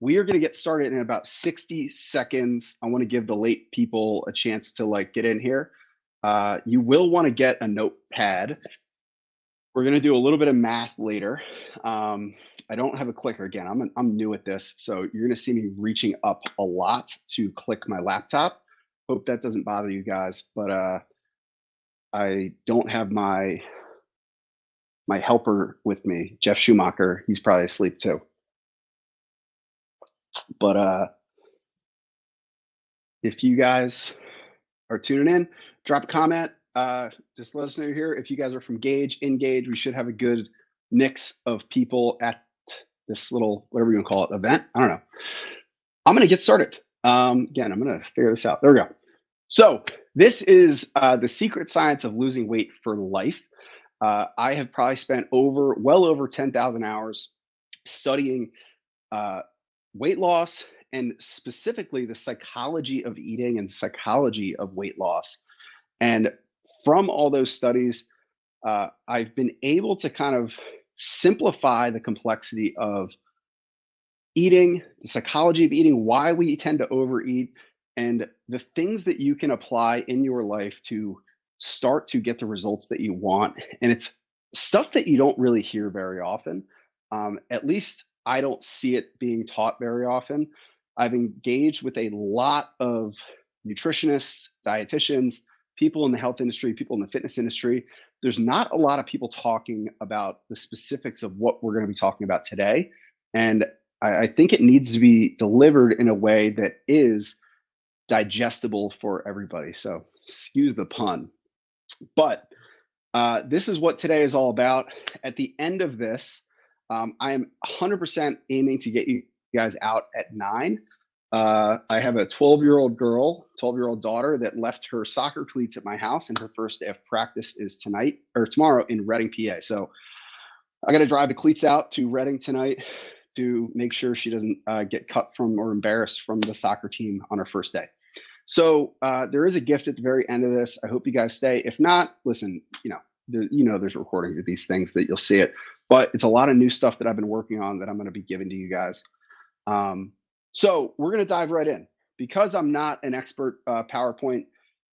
We are going to get started in about 60 seconds. I want to give the late people a chance to get in here. You will want to get a notepad. We're going to do a little bit of math later. I don't have a clicker again. I'm new at this, so you're going to see me reaching up a lot to click my laptop. Hope that doesn't bother you guys, but I don't have my helper with me, Jeff Schumacher. He's probably asleep too. But if you guys are tuning in, drop a comment. Just let us know you're here. If you guys are from Engage, we should have a good mix of people at this little, whatever you want to call it, event. I don't know. I'm going to get started. Again, I'm going to figure this out. There we go. So this is the secret science of losing weight for life. I have probably spent well over 10,000 hours studying weight loss and specifically the psychology of eating and psychology of weight loss. And from all those studies, I've been able to kind of simplify the complexity of eating, the psychology of eating, why we tend to overeat, and the things that you can apply in your life to start to get the results that you want. And it's stuff that you don't really hear very often. At least I don't see it being taught very often. I've engaged with a lot of nutritionists, dietitians, people in the health industry, people in the fitness industry. There's not a lot of people talking about the specifics of what we're going to be talking about today. And I think it needs to be delivered in a way that is digestible for everybody. So excuse the pun. But this is what today is all about. At the end of this, I am 100% aiming to get you guys out at 9. I have a 12-year-old girl, 12-year-old daughter that left her soccer cleats at my house, and her first day of practice is tonight or tomorrow in Reading, PA. So I got to drive the cleats out to Reading tonight to make sure she doesn't get cut from or embarrassed from the soccer team on her first day. So there is a gift at the very end of this. I hope you guys stay. If not, listen, there's recordings of these things that you'll see it, but it's a lot of new stuff that I've been working on that I'm going to be giving to you guys. So we're going to dive right in. Because I'm not an expert PowerPoint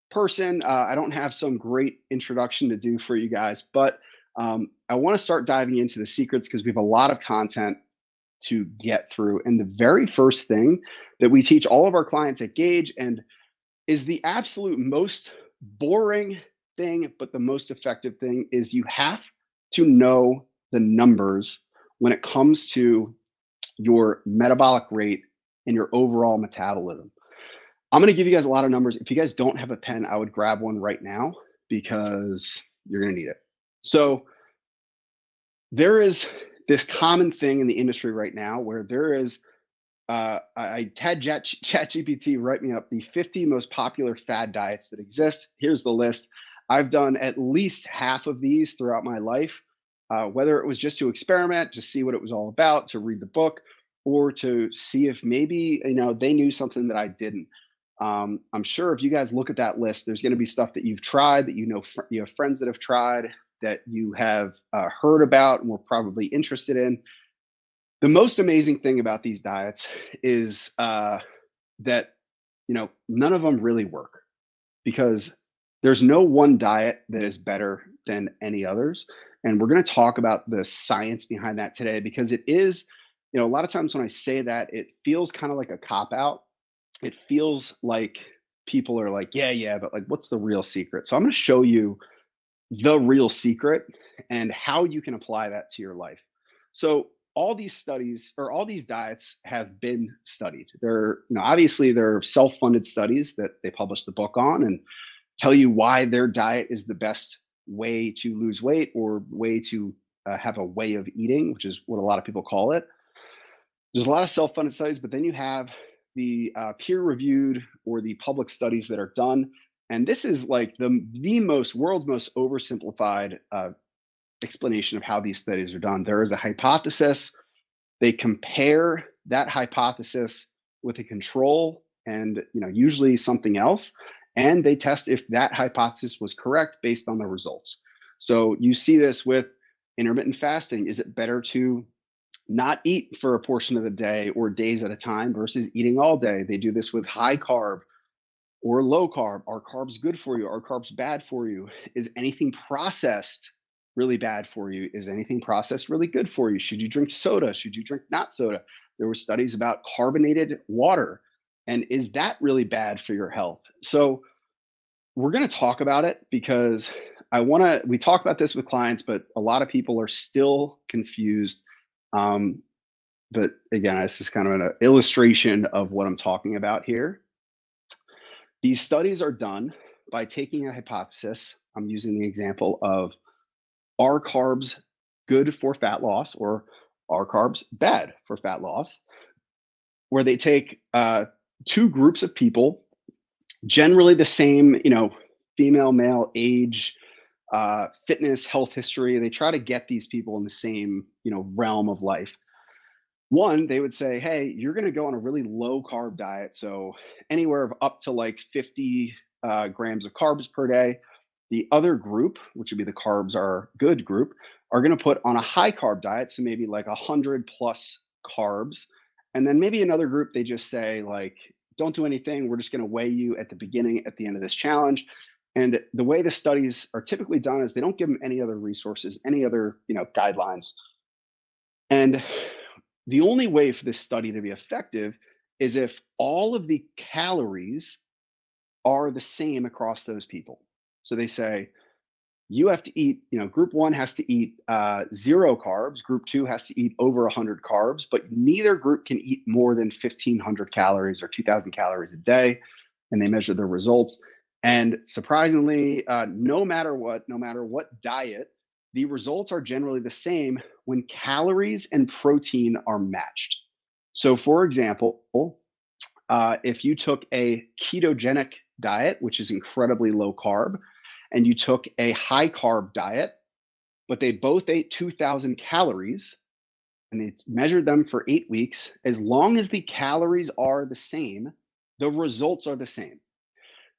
person, I don't have some great introduction to do for you guys, but I want to start diving into the secrets because we have a lot of content to get through. And the very first thing that we teach all of our clients at Gage and is the absolute most boring thing, but the most effective thing is you have to know the numbers when it comes to your metabolic rate and your overall metabolism. I'm going to give you guys a lot of numbers. If you guys don't have a pen, I would grab one right now because you're going to need it. So there is this common thing in the industry right now where there is I had ChatGPT write me up the 50 most popular fad diets that exist. Here's the list. I've done at least half of these throughout my life, whether it was just to experiment, to see what it was all about, to read the book, or to see if maybe they knew something that I didn't. I'm sure if you guys look at that list, there's going to be stuff that you've tried, that you have friends that have tried, that you have heard about and were probably interested in. The most amazing thing about these diets is that none of them really work because there's no one diet that is better than any others. And we're going to talk about the science behind that today because it is, a lot of times when I say that, it feels kind of like a cop out. It feels like people are like, yeah, but like, what's the real secret? So I'm going to show you the real secret and how you can apply that to your life. So all these studies or all these diets have been studied. They're, obviously they're self-funded studies that they publish the book on and tell you why their diet is the best way to lose weight or way to have a way of eating, which is what a lot of people call it. There's a lot of self-funded studies, but then you have the peer-reviewed or the public studies that are done. And this is like the world's most oversimplified explanation of how these studies are done. There is a hypothesis. They compare that hypothesis with a control and usually something else, and they test if that hypothesis was correct based on the results. So you see this with intermittent fasting. Is it better to not eat for a portion of the day or days at a time versus eating all day. They do this with high carb or low carb. Are carbs good for you? Are carbs bad for you? Is anything processed really bad for you? Is anything processed really good for you? Should you drink soda? Should you drink not soda? There were studies about carbonated water. And is that really bad for your health? So we're going to talk about it because we talk about this with clients, but a lot of people are still confused. Um, but again, it's just kind of an illustration of what I'm talking about here. These studies are done by taking a hypothesis. I'm using the example of, are carbs good for fat loss or are carbs bad for fat loss? Where they take two groups of people, generally the same, female, male, age, fitness, health history. They try to get these people in the same, realm of life. One, they would say, hey, you're going to go on a really low carb diet. So anywhere of up to like 50 grams of carbs per day. The other group, which would be the carbs are good group, are going to put on a high carb diet. So maybe like 100 plus carbs. And then maybe another group, they just say, like, don't do anything. We're just going to weigh you at the beginning, at the end of this challenge. And the way the studies are typically done is they don't give them any other resources, any other, guidelines. And the only way for this study to be effective is if all of the calories are the same across those people. So they say, you have to eat, group one has to eat zero carbs, group two has to eat over 100 carbs, but neither group can eat more than 1,500 calories or 2,000 calories a day. And they measure their results. And surprisingly, no matter what diet, the results are generally the same when calories and protein are matched. So, for example, if you took a ketogenic diet, which is incredibly low carb, and you took a high carb diet, but they both ate 2,000 calories and they measured them for 8 weeks, as long as the calories are the same, the results are the same.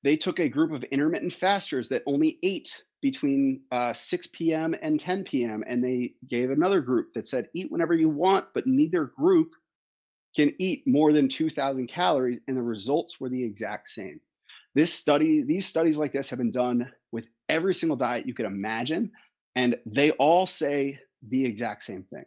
They took a group of intermittent fasters that only ate between 6 p.m. and 10 p.m. And they gave another group that said, eat whenever you want, but neither group can eat more than 2,000 calories. And the results were the exact same. These studies like this have been done with every single diet you could imagine. And they all say the exact same thing.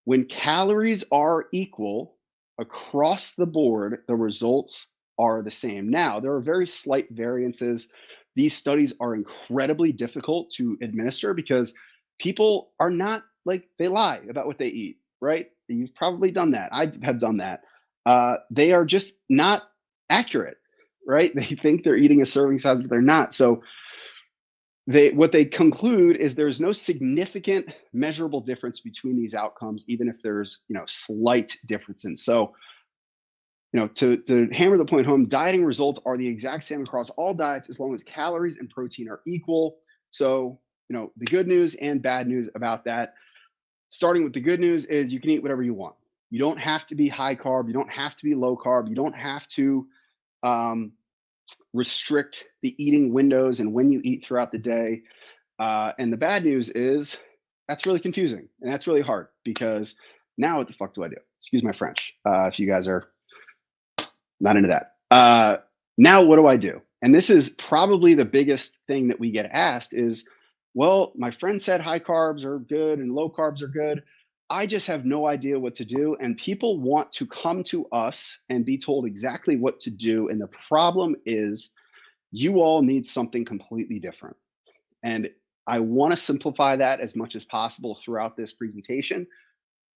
When calories are equal across the board, the results are the same. Now, there are very slight variances. These studies are incredibly difficult to administer because people are not, like, they lie about what they eat, right? You've probably done that. I have done that. They are just not accurate, right? They think they're eating a serving size, but they're not. So what they conclude is there's no significant measurable difference between these outcomes, even if there's, slight differences. So, to hammer the point home, dieting results are the exact same across all diets as long as calories and protein are equal. So, the good news and bad news about that, starting with the good news, is you can eat whatever you want. You don't have to be high carb. You don't have to be low carb. You don't have to restrict the eating windows and when you eat throughout the day. And the bad news is that's really confusing and that's really hard because now what the fuck do I do? Excuse my French, if you guys are not into that. Now what do I do? And this is probably the biggest thing that we get asked is, well, my friend said high carbs are good and low carbs are good. I just have no idea what to do. And people want to come to us and be told exactly what to do. And the problem is, you all need something completely different. And I want to simplify that as much as possible throughout this presentation.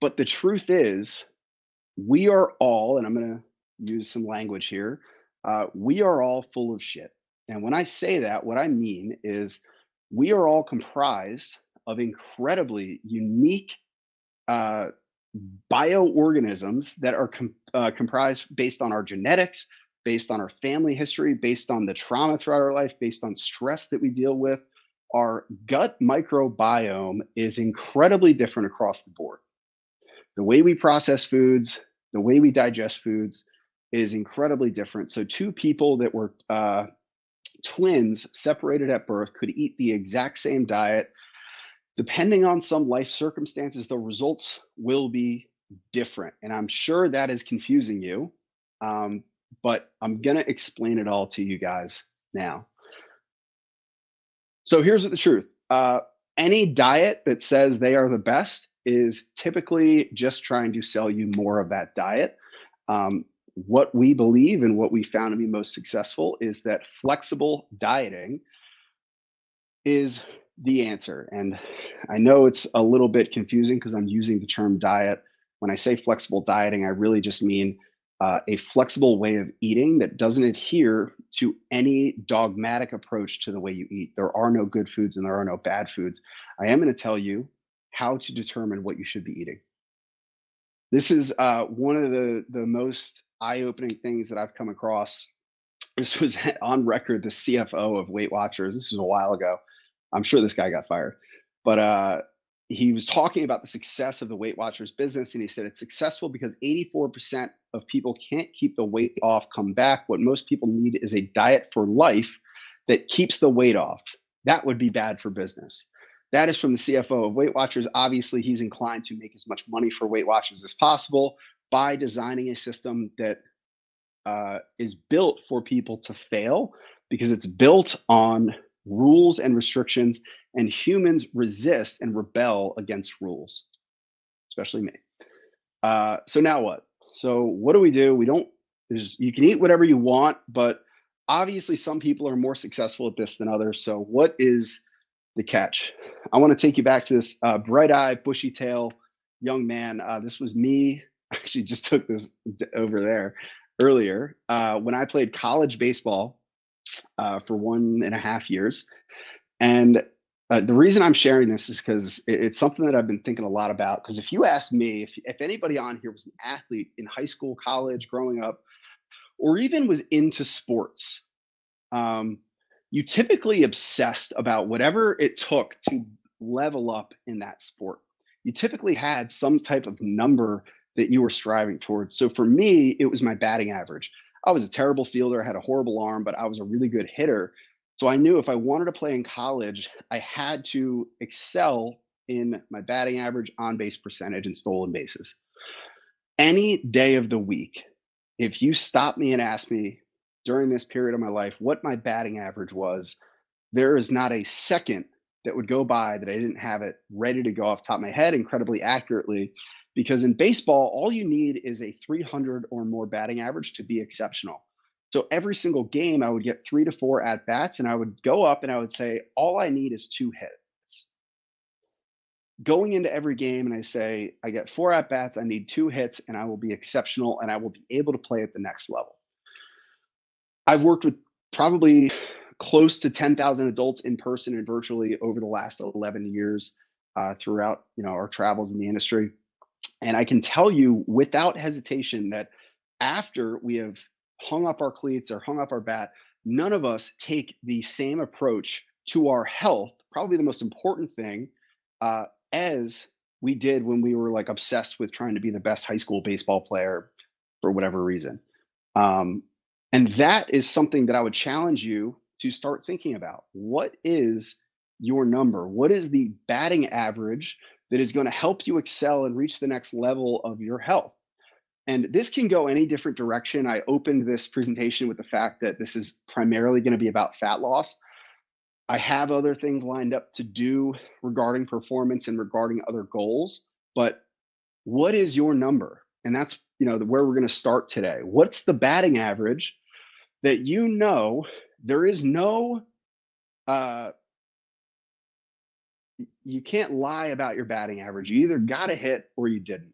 But the truth is, we are all, and I'm going to use some language here, we are all full of shit. And when I say that, what I mean is we are all comprised of incredibly unique bioorganisms that are comprised based on our genetics, based on our family history, based on the trauma throughout our life, based on stress that we deal with. Our gut microbiome is incredibly different across the board. The way we process foods, the way we digest foods is incredibly different. So, two people that were twins separated at birth could eat the exact same diet, Depending on some life circumstances, the results will be different. And I'm sure that is confusing you, um, but I'm going to explain it all to you guys now. So here's the truth. Any diet that says they are the best is typically just trying to sell you more of that diet. What we believe and what we found to be most successful is that flexible dieting is the answer. And I know it's a little bit confusing because I'm using the term diet. When I say flexible dieting, I really just mean a flexible way of eating that doesn't adhere to any dogmatic approach to the way you eat. There are no good foods and there are no bad foods. I am going to tell you how to determine what you should be eating. This is one of the most eye-opening things that I've come across. This was on record, the CFO of Weight Watchers. This was a while ago. I'm sure this guy got fired, but he was talking about the success of the Weight Watchers business, and he said it's successful because 84% of people can't keep the weight off, come back. What most people need is a diet for life that keeps the weight off. That would be bad for business. That is from the CFO of Weight Watchers. Obviously, he's inclined to make as much money for Weight Watchers as possible by designing a system that is built for people to fail because it's built on rules and restrictions, and humans resist and rebel against rules, especially me. So now what? So what do? We don't. You can eat whatever you want, but obviously some people are more successful at this than others. So what is the catch? I want to take you back to this bright-eyed, bushy-tail young man. This was me. I actually just took this over there earlier when I played college baseball for 1.5 years. And the reason I'm sharing this is because it's something that I've been thinking a lot about. Because if you ask me, if anybody on here was an athlete in high school, college, growing up, or even was into sports, um, you typically obsessed about whatever it took to level up in that sport. You typically had some type of number that you were striving towards. So for me, it was my batting average. I was a terrible fielder, I had a horrible arm, but I was a really good hitter. So I knew if I wanted to play in college, I had to excel in my batting average, on base percentage, and stolen bases. Any day of the week, if you stop me and ask me during this period of my life what my batting average was, there is not a second that would go by that I didn't have it ready to go off the top of my head incredibly accurately. Because in baseball, all you need is a 300 or more batting average to be exceptional. So every single game, I would get 3 to 4 at bats, and I would go up and I would say, all I need is 2 hits. Going into every game, and I say, I get 4 at bats, I need 2 hits, and I will be exceptional and I will be able to play at the next level. I've worked with probably close to 10,000 adults in person and virtually over the last 11 years throughout our travels in the industry. And I can tell you without hesitation that after we have hung up our cleats or hung up our bat, none of us take the same approach to our health, probably the most important thing, uh, as we did when we were like obsessed with trying to be the best high school baseball player for whatever reason. Um, and that is something that I would challenge you to start thinking about. What is your number? What is the batting average that is going to help you excel and reach the next level of your health? And this can go any different direction. I opened this presentation with the fact that this is primarily going to be about fat loss. I have other things lined up to do regarding performance and regarding other goals, but what is your number? And that's, where we're going to start today. What's the batting average that there is no uh you can't lie about your batting average. You either got a hit or you didn't.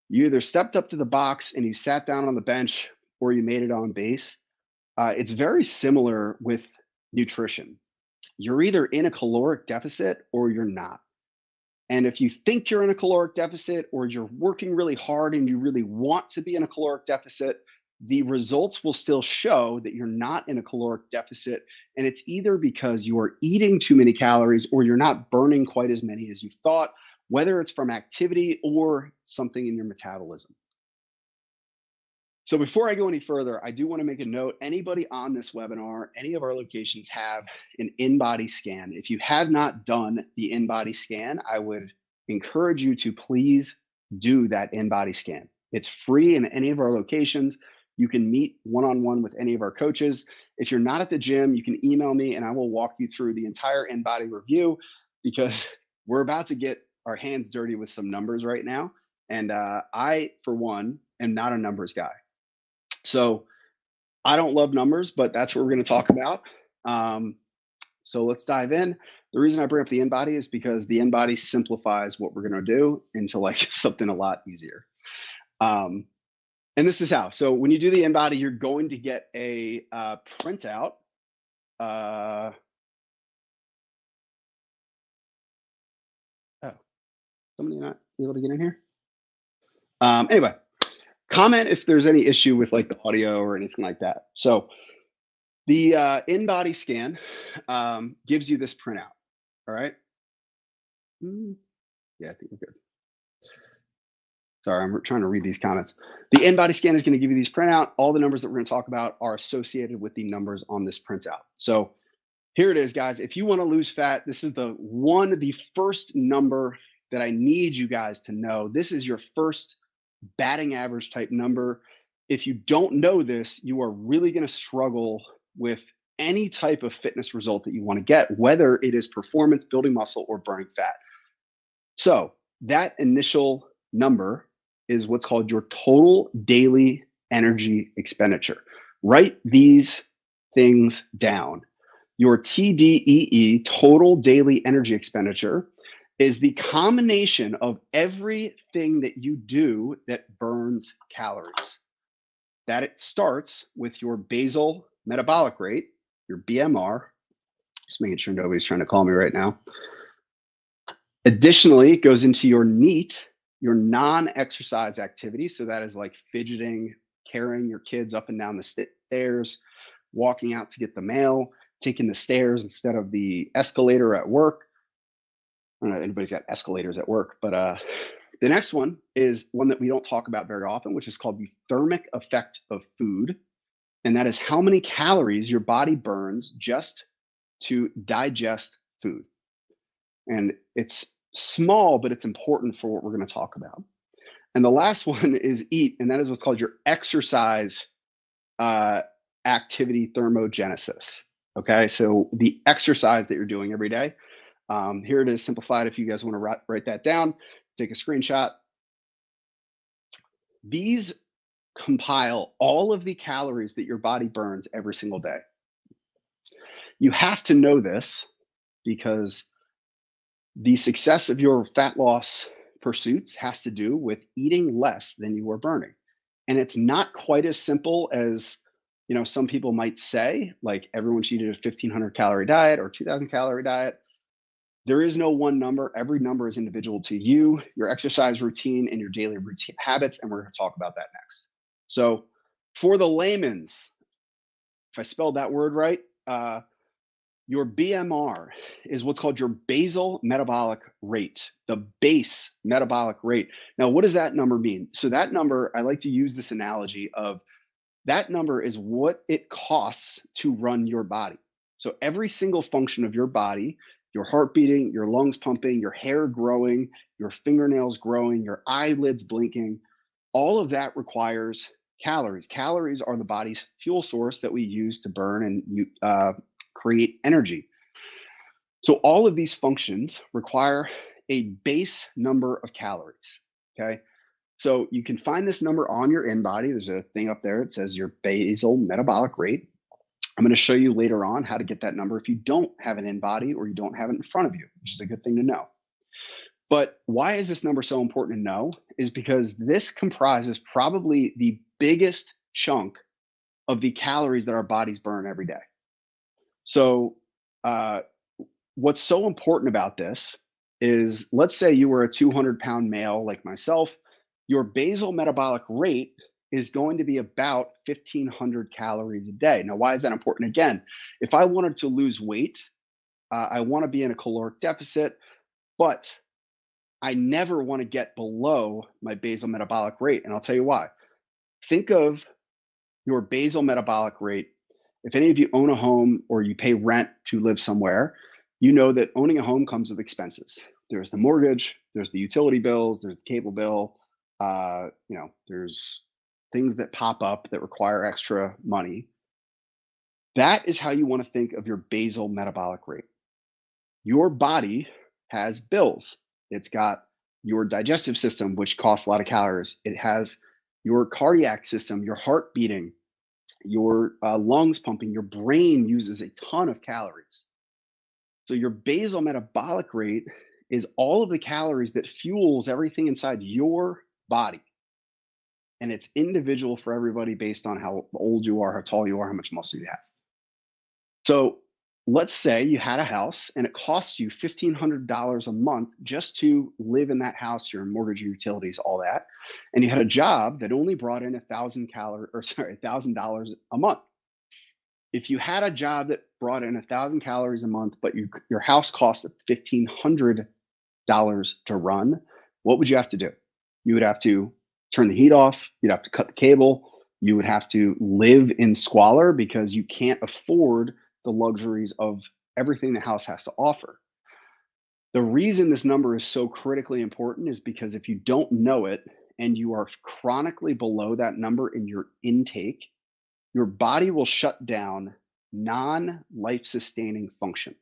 You either stepped up to the box and you sat down on the bench or you made it on base. It's very similar with nutrition. You're either in a caloric deficit or you're not. And if you think you're in a caloric deficit or you're working really hard and you really want to be in a caloric deficit, the results will still show that you're not in a caloric deficit. And it's either because you are eating too many calories or you're not burning quite as many as you thought, whether it's from activity or something in your metabolism. So before I go any further, I do want to make a note. Anybody on this webinar, any of our locations have an in-body scan. If you have not done the in-body scan, I would encourage you to please do that in-body scan. It's free in any of our locations. You can meet one-on-one with any of our coaches. If you're not at the gym, you can email me and I will walk you through the entire in-body review, because we're about to get our hands dirty with some numbers right now. And I, for one, am not a numbers guy. So I don't love numbers, but that's what we're going to talk about. Um, so let's dive in. The reason I bring up the in-body is because the in-body simplifies what we're going to do into like something a lot easier. Um, and this is how. So when you do the in-body, you're going to get a printout. Oh, somebody not able to get in here? Anyway, comment if there's any issue with like the audio or anything like that. So the in-body scan gives you this printout. All right. Yeah, I think we're good. Sorry, I'm trying to read these comments. The in-body scan is going to give you these printout. All the numbers that we're going to talk about are associated with the numbers on this printout. So here it is, guys. If you want to lose fat, this is the first number that I need you guys to know. This is your first batting average type number. If you don't know this, you are really going to struggle with any type of fitness result that you want to get, whether it is performance, building muscle, or burning fat. So that initial number is what's called your total daily energy expenditure. Write these things down. Your TDEE, total daily energy expenditure, is the combination of everything that you do that burns calories. That it starts with your basal metabolic rate, your BMR. Just making sure nobody's trying to call me right now. Additionally, it goes into your NEAT, your non-exercise activity. So that is like fidgeting, carrying your kids up and down the stairs, walking out to get the mail, taking the stairs instead of the escalator at work. I don't know if anybody's got escalators at work, but the next one is one that we don't talk about very often, which is called the thermic effect of food. And that is how many calories your body burns just to digest food. And it's small, but it's important for what we're going to talk about. And the last one is EAT, and that is what's called your exercise activity thermogenesis. Okay, so the exercise that you're doing every day. Here it is simplified. If you guys want to write that down, take a screenshot. These compile all of the calories that your body burns every single day. You have to know this because the success of your fat loss pursuits has to do with eating less than you are burning. And it's not quite as simple as, some people might say, like everyone should eat a 1,500 calorie diet or 2,000 calorie diet. There is no one number. Every number is individual to you, your exercise routine, and your daily routine habits. And we're going to talk about that next. So for the layman's, if I spelled that word right, your BMR is what's called your basal metabolic rate, the base metabolic rate. Now, what does that number mean? So that number, I like to use this analogy of that number is what it costs to run your body. So every single function of your body, your heart beating, your lungs pumping, your hair growing, your fingernails growing, your eyelids blinking, all of that requires calories. Calories are the body's fuel source that we use to burn and create energy. So all of these functions require a base number of calories. Okay. So you can find this number on your in-body. There's a thing up there that says your basal metabolic rate. I'm going to show you later on how to get that number if you don't have an in-body or you don't have it in front of you, which is a good thing to know. But why is this number so important to know? Is because this comprises probably the biggest chunk of the calories that our bodies burn every day. So what's so important about this is, let's say you were a 200-pound male like myself, your basal metabolic rate is going to be about 1,500 calories a day. Now, why is that important? Again, if I wanted to lose weight, I want to be in a caloric deficit, but I never want to get below my basal metabolic rate. And I'll tell you why. Think of your basal metabolic rate. If any of you own a home or you pay rent to live somewhere, you know that owning a home comes with expenses. There's the mortgage, there's the utility bills, there's the cable bill, there's things that pop up that require extra money. That is how you want to think of your basal metabolic rate. Your body has bills. It's got your digestive system, which costs a lot of calories. It has your cardiac system, your heart beating, your lungs pumping, your brain uses a ton of calories. So your basal metabolic rate is all of the calories that fuels everything inside your body. And it's individual for everybody based on how old you are, how tall you are, how much muscle you have. So let's say you had a house and it cost you $1,500 a month just to live in that house, your mortgage, your utilities, all that. And you had a job that only brought in $1,000 a month. If you had a job that brought in 1,000 calories a month, but your house cost $1,500 to run, what would you have to do? You would have to turn the heat off. You'd have to cut the cable. You would have to live in squalor because you can't afford the luxuries of everything the house has to offer. The reason this number is so critically important is because if you don't know it and you are chronically below that number in your intake, your body will shut down non life sustaining function.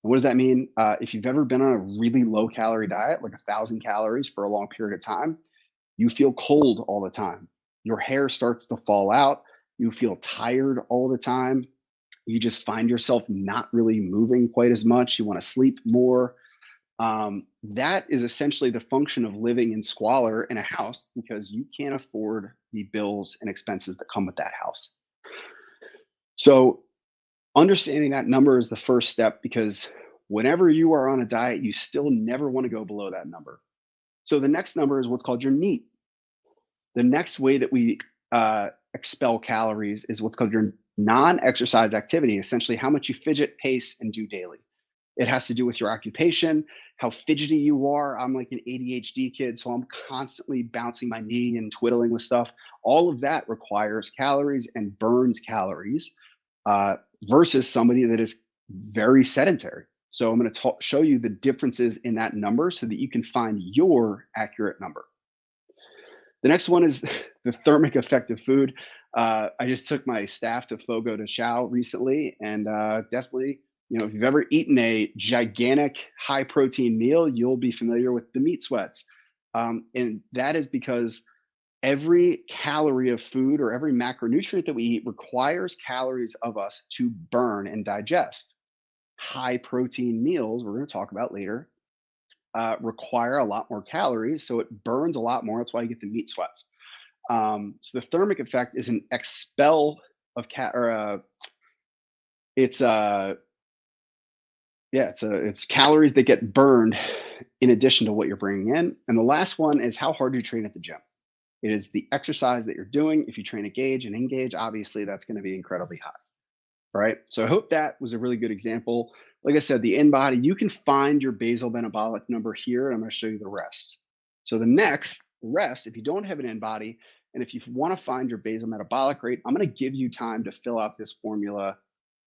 And what does that mean? If you've ever been on a really low calorie diet, like 1,000 calories for a long period of time, you feel cold all the time. Your hair starts to fall out. You feel tired all the time. You just find yourself not really moving quite as much. You want to sleep more. That is essentially the function of living in squalor in a house because you can't afford the bills and expenses that come with that house. So, understanding that number is the first step because whenever you are on a diet, you still never want to go below that number. So, the next number is what's called your NEAT. The next way that we expel calories is what's called your non exercise activity, essentially, how much you fidget, pace, and do daily. It has to do with your occupation, how fidgety you are. I'm like an ADHD kid, so I'm constantly bouncing my knee and twiddling with stuff. All of that requires calories and burns calories uh, versus somebody that is very sedentary. So I'm going to show you the differences in that number so that you can find your accurate number. The next one is the thermic effect of food. I just took my staff to Fogo de Chao recently, and definitely, if you've ever eaten a gigantic high protein meal, you'll be familiar with the meat sweats. And that is because every calorie of food or every macronutrient that we eat requires calories of us to burn and digest. High protein meals, we're going to talk about later, require a lot more calories, so it burns a lot more. That's why you get the meat sweats. So the thermic effect is an expel of it's yeah, it's calories that get burned in addition to what you're bringing in. And the last one is how hard you train at the gym. It is the exercise that you're doing. If you train at Gauge and Engage, obviously that's going to be incredibly high. Right. So I hope that was a really good example. Like I said, the InBody, you can find your basal metabolic number here, and I'm going to show you the rest. So the rest, if you don't have an InBody, and if you want to find your basal metabolic rate, I'm going to give you time to fill out this formula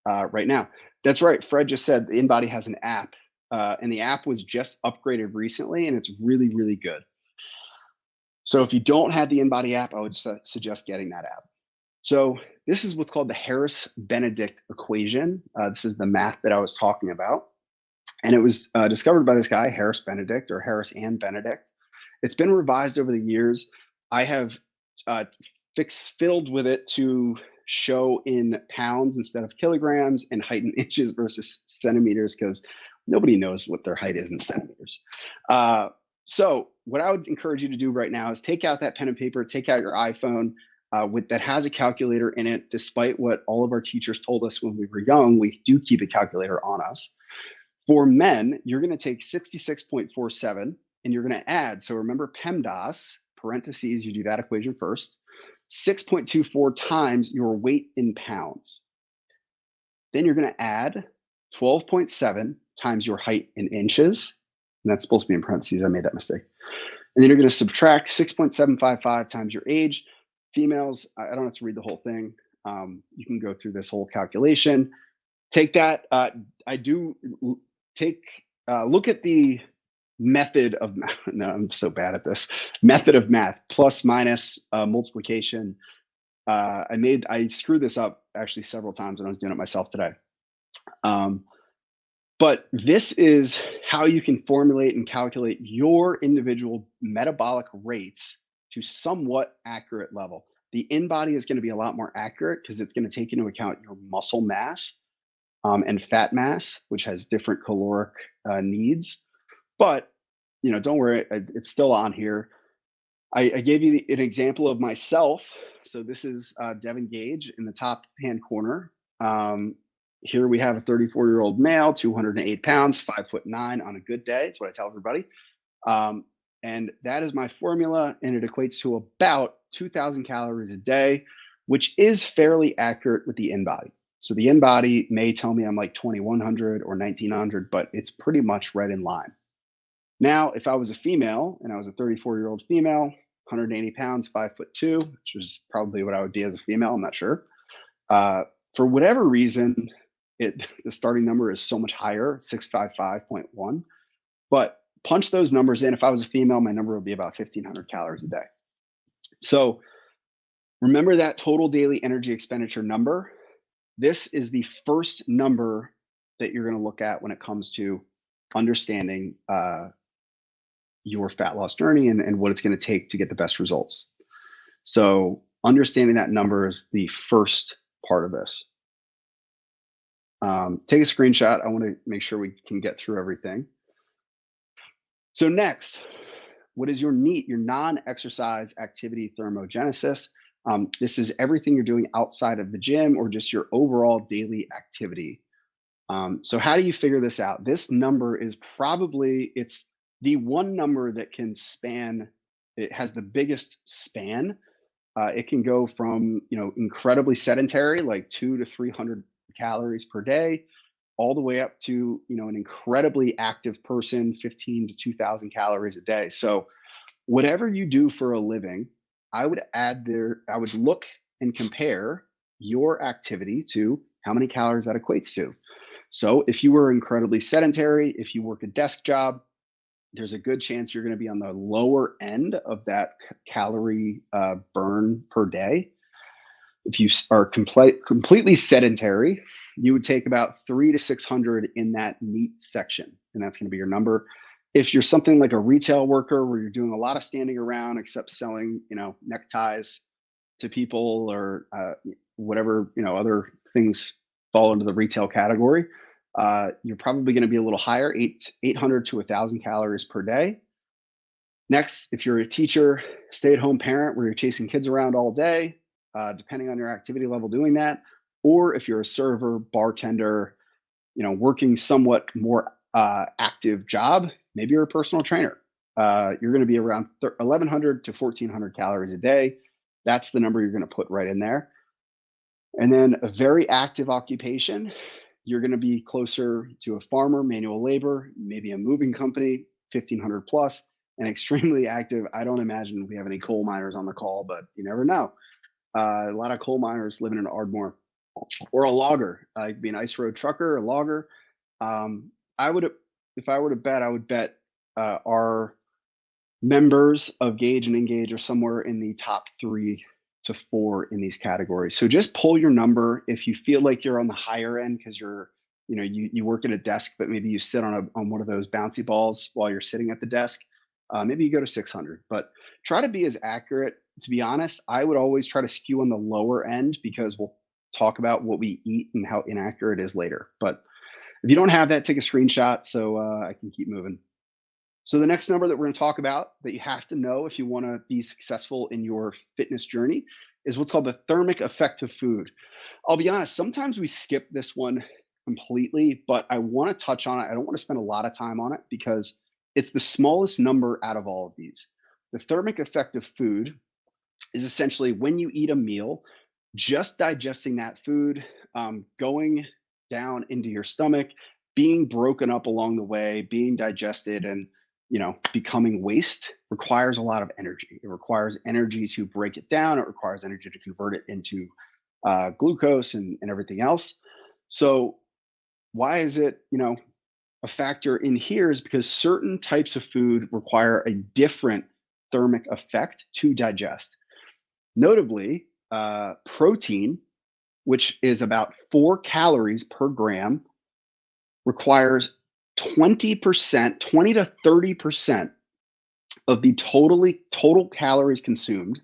right now. That's right. Fred just said the InBody has an app, and the app was just upgraded recently, and it's really, really good. So if you don't have the InBody app, I would suggest getting that app. So this is what's called the Harris-Benedict equation. This is the math that I was talking about. And it was discovered by this guy, Harris-Benedict, or Harris and Benedict. It's been revised over the years. I have fiddled with it to show in pounds instead of kilograms and height in inches versus centimeters because nobody knows what their height is in centimeters. So what I would encourage you to do right now is take out that pen and paper, take out your iPhone, that has a calculator in it. Despite what all of our teachers told us when we were young, we do keep a calculator on us. For men, you're going to take 66.47 and you're going to add. So remember PEMDAS, parentheses, you do that equation first, 6.24 times your weight in pounds. Then you're going to add 12.7 times your height in inches. And that's supposed to be in parentheses. I made that mistake. And then you're going to subtract 6.755 times your age Females, I don't have to read the whole thing. You can go through this whole calculation. Take that. I do take look at the method of math. No, I'm so bad at this. Method of math, plus minus multiplication. I screwed this up actually several times when I was doing it myself today. Um, but this is how you can formulate and calculate your individual metabolic rates to somewhat accurate level. The in body is going to be a lot more accurate because it's going to take into account your muscle mass and fat mass, which has different caloric needs. But don't worry, it's still on here. I gave you an example of myself. So this is Devin Gage in the top hand corner. Um, Here we have a 34-year-old male, 208 pounds, 5'9" on a good day. That's what I tell everybody. Um, and that is my formula, and it equates to about 2,000 calories a day, which is fairly accurate with the in body. So the in body may tell me I'm like 2,100 or 1,900, but it's pretty much right in line. Now, if I was a female and I was a 34-year-old female, 180 pounds, 5'2", which was probably what I would be as a female, I'm not sure. For whatever reason, the starting number is so much higher, 655.1. But punch those numbers in. If I was a female, my number would be about 1,500 calories a day. So remember that total daily energy expenditure number. This is the first number that you're going to look at when it comes to understanding your fat loss journey and what it's going to take to get the best results. So understanding that number is the first part of this. Take a screenshot. I want to make sure we can get through everything. So next, what is your NEAT, your non-exercise activity thermogenesis? This is everything you're doing outside of the gym or just your overall daily activity. So how do you figure this out? This number is it's the one number that can span, it has the biggest span. It can go from, incredibly sedentary, like 200 to 300 calories per day, all the way up to, an incredibly active person, 15 to 2,000 calories a day. So whatever you do for a living, I would look and compare your activity to how many calories that equates to. So if you were incredibly sedentary, if you work a desk job, there's a good chance you're going to be on the lower end of that calorie burn per day. If you are completely sedentary, you would take about 300 to 600 in that NEAT section, and that's going to be your number. If you're something like a retail worker where you're doing a lot of standing around, except selling, neckties to people or whatever, other things fall into the retail category, you're probably going to be a little higher, 800 to 1,000 calories per day. Next, if you're a teacher, stay-at-home parent where you're chasing kids around all day, depending on your activity level doing that, or if you're a server, bartender, working somewhat more active job, maybe you're a personal trainer. You're going to be around 1,100 to 1,400 calories a day. That's the number you're going to put right in there. And then a very active occupation, you're going to be closer to a farmer, manual labor, maybe a moving company, 1,500 plus, and extremely active. I don't imagine we have any coal miners on the call, but you never know. A lot of coal miners living in Ardmore, or a logger. You could be an ice road trucker, a logger. I would, if I were to bet, I would bet our members of Gage and Engage are somewhere in the top 3 to 4 in these categories. So just pull your number if you feel like you're on the higher end because you work at a desk, but maybe you sit on one of those bouncy balls while you're sitting at the desk. Maybe you go to 600, but try to be as accurate. To be honest, I would always try to skew on the lower end because we'll talk about what we eat and how inaccurate it is later. But if you don't have that, take a screenshot so I can keep moving. So the next number that we're going to talk about that you have to know if you want to be successful in your fitness journey is what's called the thermic effect of food. I'll be honest, sometimes we skip this one completely, but I want to touch on it. I don't want to spend a lot of time on it because it's the smallest number out of all of these. The thermic effect of food is essentially when you eat a meal, just digesting that food, going down into your stomach, being broken up along the way, being digested, and becoming waste requires a lot of energy. It requires energy to break it down. It requires energy to convert it into glucose and everything else. So why is it, a factor in here is because certain types of food require a different thermic effect to digest. Notably, protein, which is about 4 calories per gram, requires 20%, 20 to 30% of the total calories consumed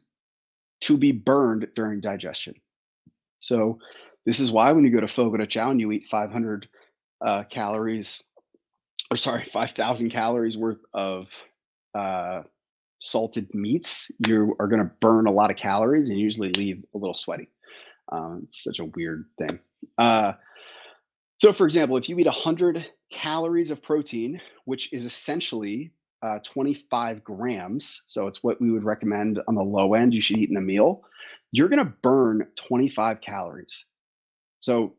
to be burned during digestion. So this is why when you go to Fogo de Chao and you eat 500 calories, or sorry, 5,000 calories worth of uh, salted meats, you are going to burn a lot of calories and usually leave a little sweaty. It's such a weird thing. Uh, so, for example, if you eat 100 calories of protein, which is essentially 25 grams, so it's what we would recommend on the low end you should eat in a meal, you're going to burn 25 calories. So,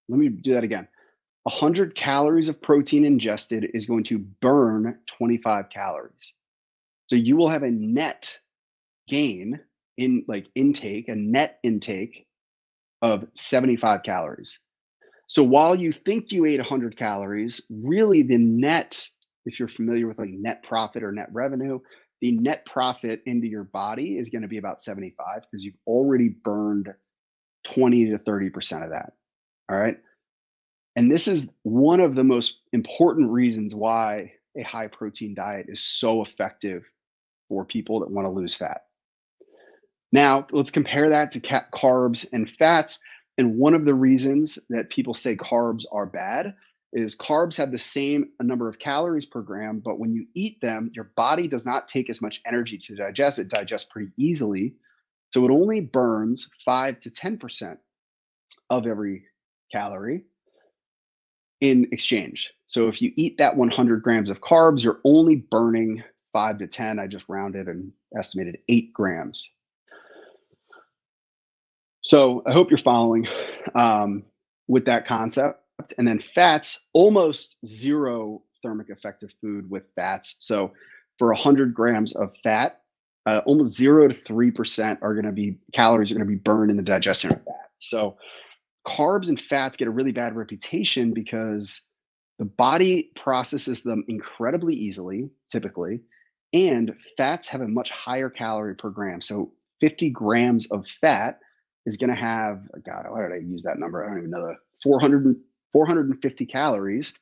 let me do that again. 100 calories of protein ingested is going to burn 25 calories. So, you will have a net gain in like intake, a net intake of 75 calories. So while you think you ate 100 calories, really the net, if you're familiar with like net profit or net revenue, the net profit into your body is going to be about 75 because you've already burned 20 to 30% of that. All right. And this is one of the most important reasons why a high protein diet is so effective for people that want to lose fat. Now, let's compare that to carbs and fats. And one of the reasons that people say carbs are bad is carbs have the same number of calories per gram, but when you eat them, your body does not take as much energy to digest. It digests pretty easily. So it only burns 5 to 10% of every calorie in exchange. So if you eat that 100 grams of carbs, you're only burning 5 to 10. I just rounded and estimated 8 grams. So I hope you're following with that concept. And then fats, almost zero thermic effective food with fats. So for 100 grams of fat, almost 0 to 3% are going to be calories are going to be burned in the digestion of fat. So carbs and fats get a really bad reputation because the body processes them incredibly easily, typically, and fats have a much higher calorie per gram. So 50 grams of fat is going to have, God, why did I use that number? I don't even know, the 450 calories,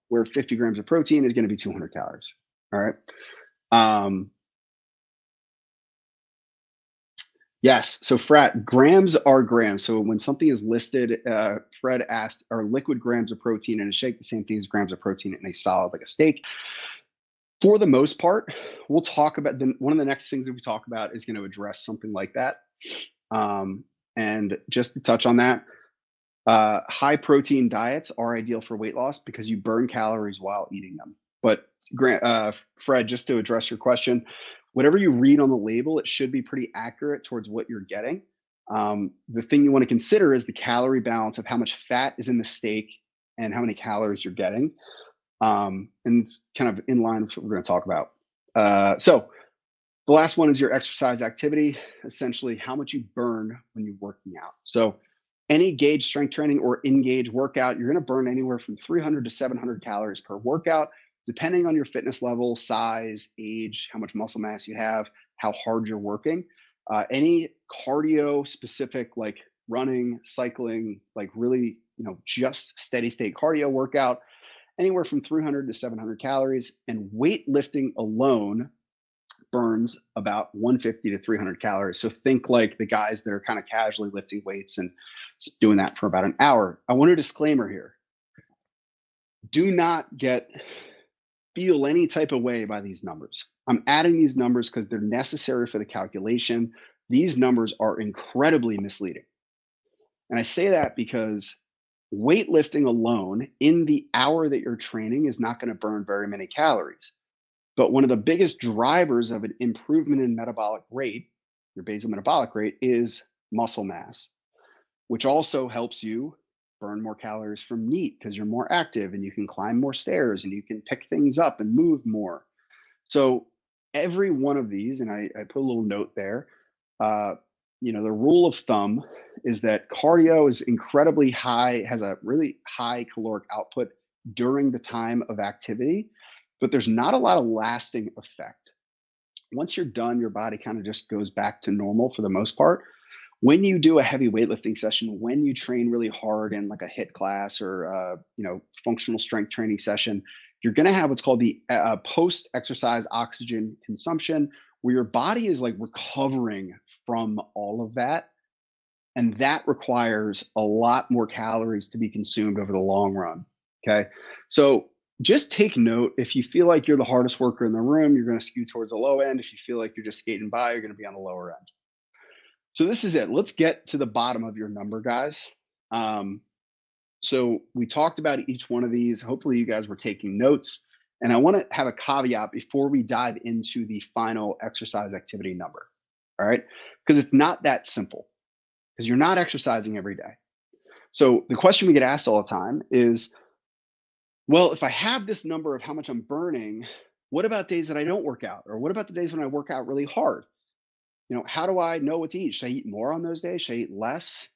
where 50 grams of protein is going to be 200 calories. All right. Um, Yes. So frat grams are grams. So when something is listed, Fred asked, are liquid grams of protein in a shake the same thing as grams of protein in a solid like a steak? For the most part, we'll talk about one of the next things that we talk about is going to address something like that. Um, and just to touch on that, high protein diets are ideal for weight loss because you burn calories while eating them. But Fred, just to address your question, whatever you read on the label, it should be pretty accurate towards what you're getting. The thing you want to consider is the calorie balance of how much fat is in the steak and how many calories you're getting. And it's kind of in line with what we're going to talk about. So the last one is your exercise activity, essentially how much you burn when you're working out. So any gauge strength training or engage workout, you're going to burn anywhere from 300 to 700 calories per workout, depending on your fitness level, size, age, how much muscle mass you have, how hard you're working. Any cardio specific, like running, cycling, like really, just steady state cardio workout, anywhere from 300 to 700 calories. And weightlifting alone burns about 150 to 300 calories. So think like the guys that are kind of casually lifting weights and doing that for about an hour. I want a disclaimer here. Do not feel any type of way by these numbers. I'm adding these numbers because they're necessary for the calculation. These numbers are incredibly misleading. And I say that because weightlifting alone in the hour that you're training is not going to burn very many calories. But one of the biggest drivers of an improvement in metabolic rate, your basal metabolic rate, is muscle mass, which also helps you burn more calories from NEAT because you're more active and you can climb more stairs and you can pick things up and move more. So every one of these, and I put a little note there, uh, the rule of thumb is that cardio is incredibly high, has a really high caloric output during the time of activity, but there's not a lot of lasting effect. Once you're done, your body kind of just goes back to normal for the most part. When you do a heavy weightlifting session, when you train really hard in like a hit class or functional strength training session, you're going to have what's called the post exercise oxygen consumption, where your body is like recovering from all of that, and that requires a lot more calories to be consumed over the long run. Okay. So just take note, if you feel like you're the hardest worker in the room, you're going to skew towards the low end. If you feel like you're just skating by, you're going to be on the lower end. So this is it. Let's get to the bottom of your number, guys. Um, so we talked about each one of these. Hopefully, you guys were taking notes. And I want to have a caveat before we dive into the final exercise activity number. All right. Because it's not that simple, because you're not exercising every day. So the question we get asked all the time is, well, if I have this number of how much I'm burning, what about days that I don't work out? Or what about the days when I work out really hard? How do I know what to eat? Should I eat more on those days? Should I eat less?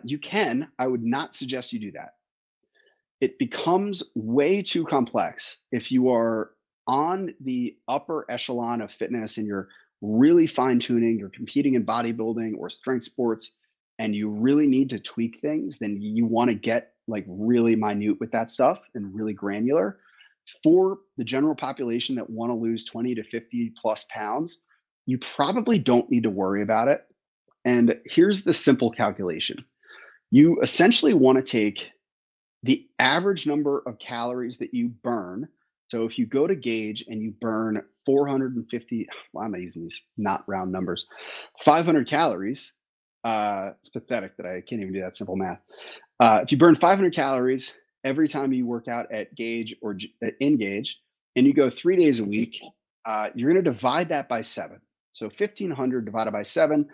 You can. I would not suggest you do that. It becomes way too complex if you are on the upper echelon of fitness and you're really fine tuning, you're competing in bodybuilding or strength sports, and you really need to tweak things, then you want to get like really minute with that stuff and really granular. For the general population that want to lose 20 to 50 plus pounds, you probably don't need to worry about it. And here's the simple calculation: you essentially want to take the average number of calories that you burn. So if you go to Gauge and you burn 450, why am I using these not round numbers? 500 calories. It's pathetic that I can't even do that simple math. If you burn 500 calories every time you work out at Gauge or in Gauge, and you go 3 days a week, you're going to divide that by seven. So 1500 divided by seven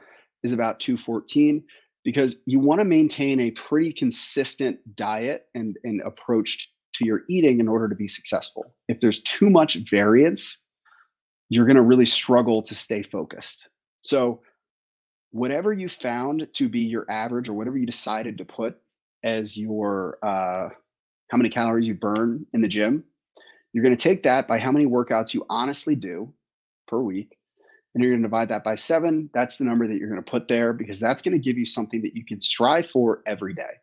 is about 214, because you want to maintain a pretty consistent diet and approach to your eating in order to be successful. If there's too much variance, you're going to really struggle to stay focused. So whatever you found to be your average, or whatever you decided to put as your how many calories you burn in the gym, you're going to take that by how many workouts you honestly do per week, and you're going to divide that by seven. That's the number that you're going to put there, because that's going to give you something that you can strive for every day.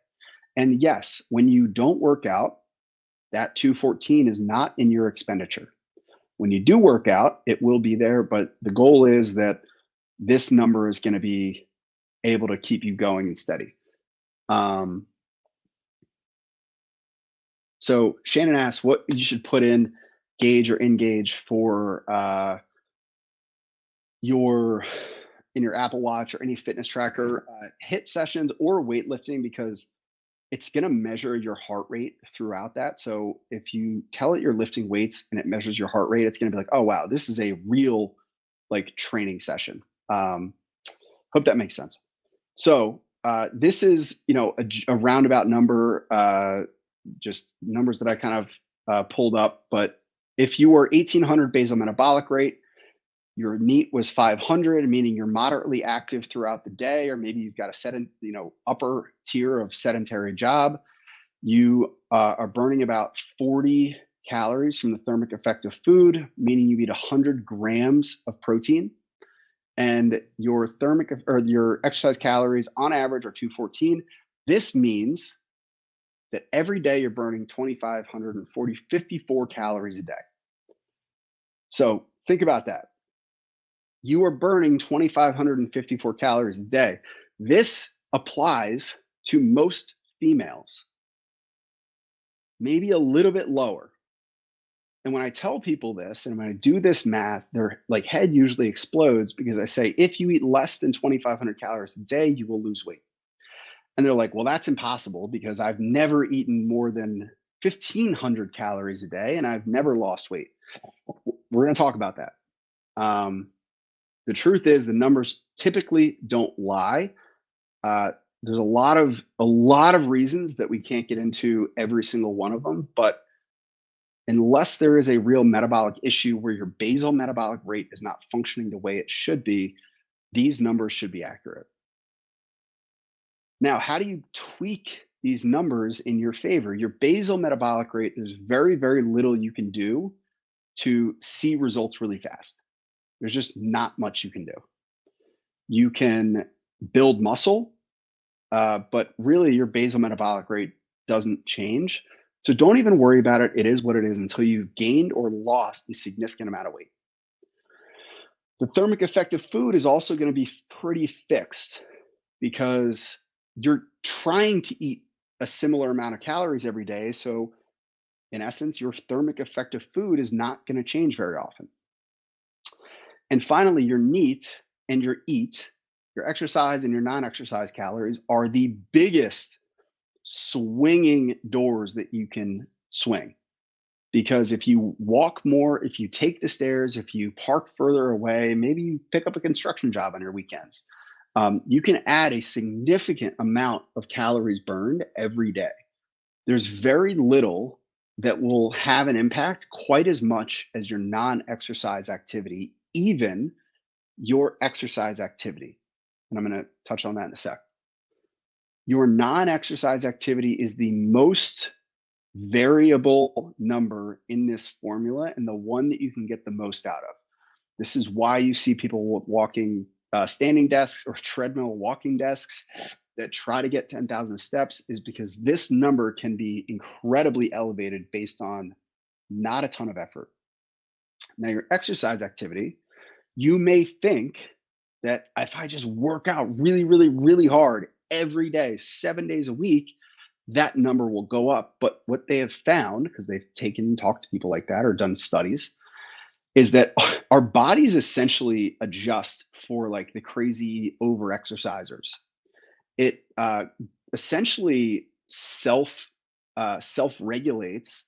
And yes, when you don't work out, that 214 is not in your expenditure. When you do work out, it will be there, but the goal is that this number is going to be able to keep you going and steady. Um, so Shannon asks what you should put in Gauge or Engage for your in your Apple Watch or any fitness tracker, hit sessions or weightlifting, because it's going to measure your heart rate throughout that. So if you tell it you're lifting weights and it measures your heart rate, it's going to be like, oh wow, this is a real like training session. Hope that makes sense. So this is a roundabout number, just numbers that I kind of pulled up. But if you were 1800 basal metabolic rate, your NEAT was 500, meaning you're moderately active throughout the day, or maybe you've got a upper tier of sedentary job. You are burning about 40 calories from the thermic effect of food, meaning you eat 100 grams of protein, and your thermic or your exercise calories on average are 214. This means that every day you're burning 2,540, 54 calories a day. So think about that. You are burning 2,554 calories a day. This applies to most females, maybe a little bit lower. And when I tell people this and when I do this math, their like head usually explodes, because I say, if you eat less than 2,500 calories a day, you will lose weight. And they're like, well, that's impossible, because I've never eaten more than 1,500 calories a day and I've never lost weight. We're going to talk about that. The truth is, the numbers typically don't lie. Uh, there's a lot of reasons that we can't get into every single one of them, but unless there is a real metabolic issue where your basal metabolic rate is not functioning the way it should be, these numbers should be accurate. Now, how do you tweak these numbers in your favor? Your basal metabolic rate, there's very, very little you can do to see results really fast. There's just not much you can do. You can build muscle, but really your basal metabolic rate doesn't change. So don't even worry about it. It is what it is until you've gained or lost a significant amount of weight. The thermic effect of food is also going to be pretty fixed because you're trying to eat a similar amount of calories every day. So, in essence, your thermic effect of food is not going to change very often. And finally, your NEAT and your EAT, your exercise and your non exercise calories, are the biggest swinging doors that you can swing. Because if you walk more, if you take the stairs, if you park further away, maybe you pick up a construction job on your weekends, you can add a significant amount of calories burned every day. There's very little that will have an impact quite as much as your non exercise activity, even your exercise activity. And I'm going to touch on that in a sec. Your non exercise activity is the most variable number in this formula and the one that you can get the most out of. This is why you see people walking standing desks or treadmill walking desks that try to get 10,000 steps, is because this number can be incredibly elevated based on not a ton of effort. Now, your exercise activity, you may think that if I just work out really, really, really hard every day, 7 days a week, that number will go up. But what they have found, because they've taken and talked to people like that or done studies, is that our bodies essentially adjust for like the crazy over exercisers. It essentially self regulates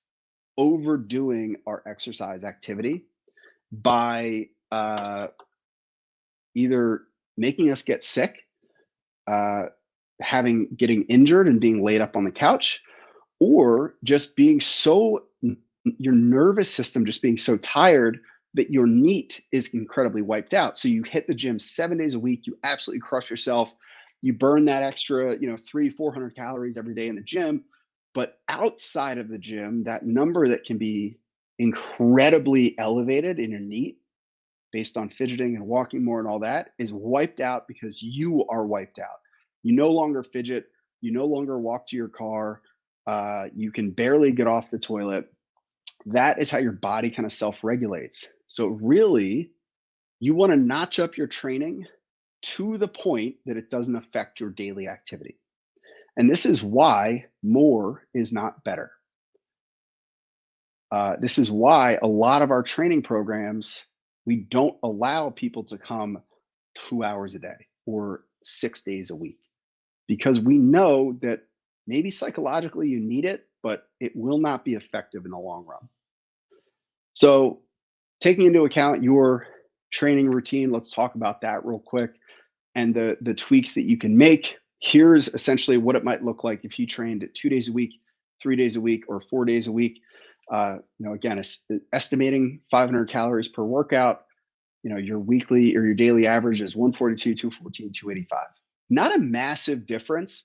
overdoing our exercise activity by either making us get sick, uh, getting injured and being laid up on the couch, or just being so your nervous system just being so tired that your NEAT is incredibly wiped out. So you hit the gym 7 days a week, you absolutely crush yourself, you burn that extra, 300-400 calories every day in the gym. But outside of the gym, that number that can be incredibly elevated in your NEAT based on fidgeting and walking more and all that is wiped out because you are wiped out. You no longer fidget, you no longer walk to your car, you can barely get off the toilet. That is how your body kind of self regulates. So, really, you want to notch up your training to the point that it doesn't affect your daily activity. And this is why more is not better. This is why a lot of our training programs, we don't allow people to come 2 hours a day or 6 days a week because we know that maybe psychologically you need it, but it will not be effective in the long run. So, taking into account your training routine, let's talk about that real quick and the tweaks that you can make. Here's essentially what it might look like if you trained 2 days a week, 3 days a week, or 4 days a week. Again, it's estimating 500 calories per workout. Your weekly or your daily average is 142, 214, 285. Not a massive difference.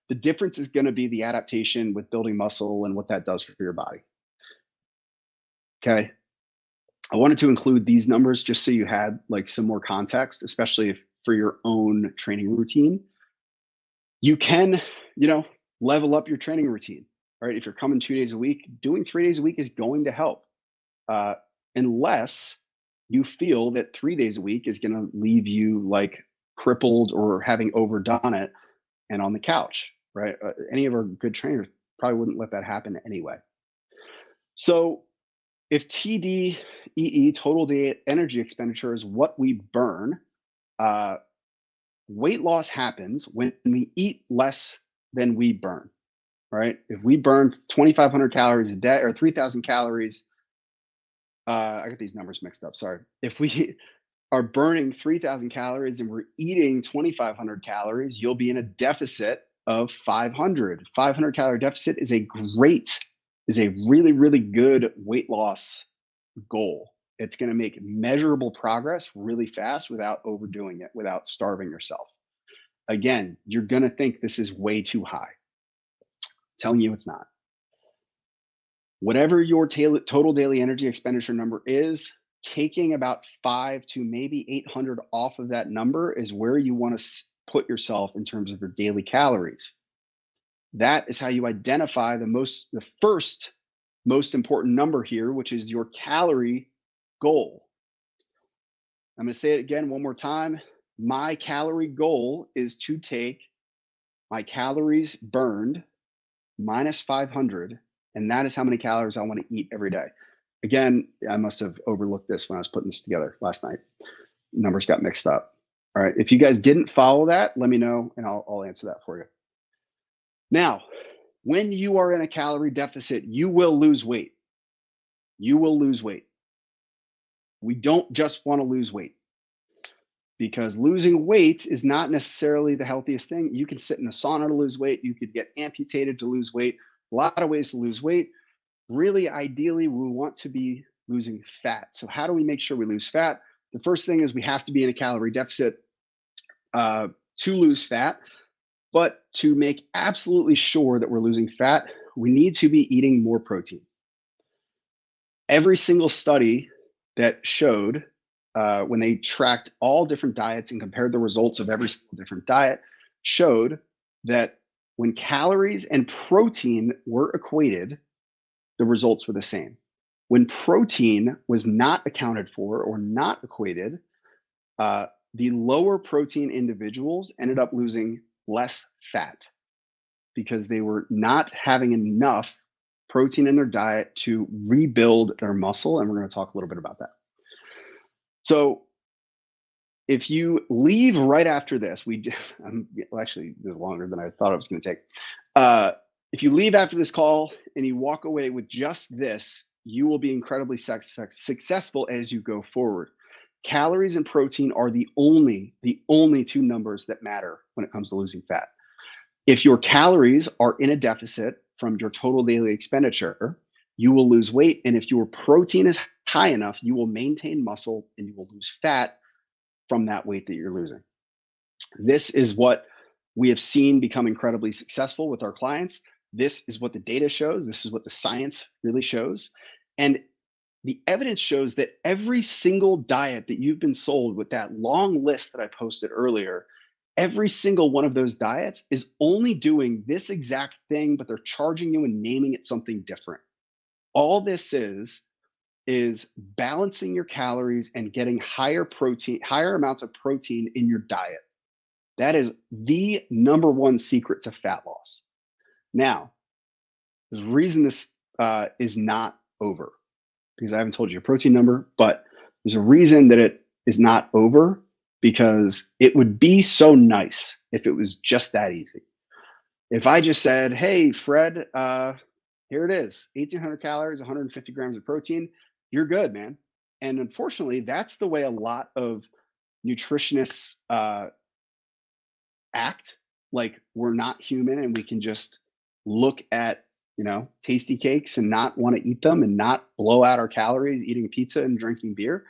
The difference is going to be the adaptation with building muscle and what that does for your body. Okay. I wanted to include these numbers just so you had like some more context, especially if for your own training routine. You can, level up your training routine, right? If you're coming 2 days a week, doing 3 days a week is going to help, uh, unless you feel that 3 days a week is going to leave you like crippled or having overdone it and on the couch, right? Any of our good trainers probably wouldn't let that happen anyway. So if TDEE, total day energy expenditure, is what we burn, uh, weight loss happens when we eat less than we burn, right? If we burn 2,500 calories a day or 3,000 calories, I got these numbers mixed up. Sorry. If we are burning 3,000 calories and we're eating 2,500 calories, you'll be in a deficit of 500. 500 calorie deficit is is a really, really good weight loss goal. It's going to make measurable progress really fast without overdoing it, without starving yourself. Again, you're going to think this is way too high. Telling you it's not. Whatever your total daily energy expenditure number is, taking about 5 to maybe 800 off of that number is where you want to put yourself in terms of your daily calories. That is how you identify the first most important number here, which is your calorie goal. I'm going to say it again one more time. My calorie goal is to take my calories burned minus 500, and that is how many calories I want to eat every day. Again, I must have overlooked this when I was putting this together last night. Numbers got mixed up. All right. If you guys didn't follow that, let me know and I'll answer that for you. Now, when you are in a calorie deficit, you will lose weight. You will lose weight. We don't just want to lose weight, because losing weight is not necessarily the healthiest thing. You can sit in a sauna to lose weight. You could get amputated to lose weight. A lot of ways to lose weight. Really, ideally, we want to be losing fat. So how do we make sure we lose fat? The first thing is we have to be in a calorie deficit to lose fat. But to make absolutely sure that we're losing fat, we need to be eating more protein. Every single study that showed when they tracked all different diets and compared the results of every single different diet showed that when calories and protein were equated, the results were the same. When protein was not accounted for or not equated, the lower protein individuals ended up losing less fat because they were not having enough protein in their diet to rebuild their muscle. And we're going to talk a little bit about that. So if you leave right after this, actually, this is longer than I thought it was going to take. If you leave after this call and you walk away with just this, you will be incredibly successful as you go forward. Calories and protein are the only two numbers that matter when it comes to losing fat. If your calories are in a deficit from your total daily expenditure, you will lose weight. And if your protein is high enough, you will maintain muscle and you will lose fat from that weight that you're losing. This is what we have seen become incredibly successful with our clients. This is what the data shows. This is what the science really shows. And the evidence shows that every single diet that you've been sold with that long list that I posted earlier, every single one of those diets is only doing this exact thing, but they're charging you and naming it something different. All this is balancing your calories and getting higher amounts of protein in your diet. That is the number one secret to fat loss. Now, there's a reason this is not over, because I haven't told you your protein number, but there's a reason that it is not over, because it would be so nice if it was just that easy. If I just said, hey, Fred, here it is, 1,800 calories, 150 grams of protein, you're good, man. And unfortunately, that's the way a lot of nutritionists act. Like we're not human and we can just look at, tasty cakes and not want to eat them and not blow out our calories eating pizza and drinking beer.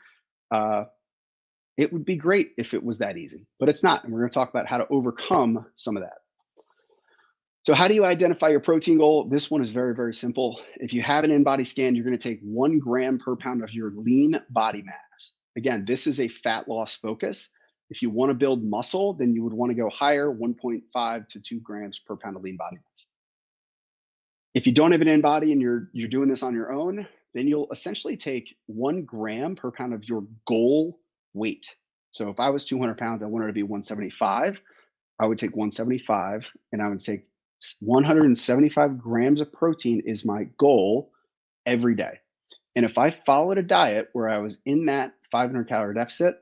It would be great if it was that easy, but it's not. And we're going to talk about how to overcome some of that. So how do you identify your protein goal? This one is very, very simple. If you have an in-body scan, you're going to take 1 gram per pound of your lean body mass. Again, this is a fat loss focus. If you want to build muscle, then you would want to go higher, 1.5 to 2 grams per pound of lean body mass. If you don't have an in-body and you're doing this on your own, then you'll essentially take 1 gram per pound of your goal weight. So if I was 200 pounds, I wanted to be 175, I would take 175 and I would take 175 grams of protein is my goal every day. And if I followed a diet where I was in that 500 calorie deficit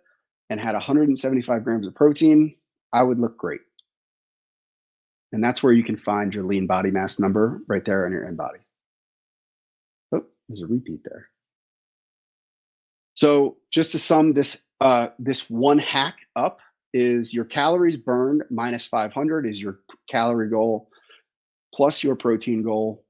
and had 175 grams of protein, I would look great. And that's where you can find your lean body mass number right there on your in-body. Oh, there's a repeat there. So just to sum this one hack up, is your calories burned minus 500 is your calorie goal plus your protein goal.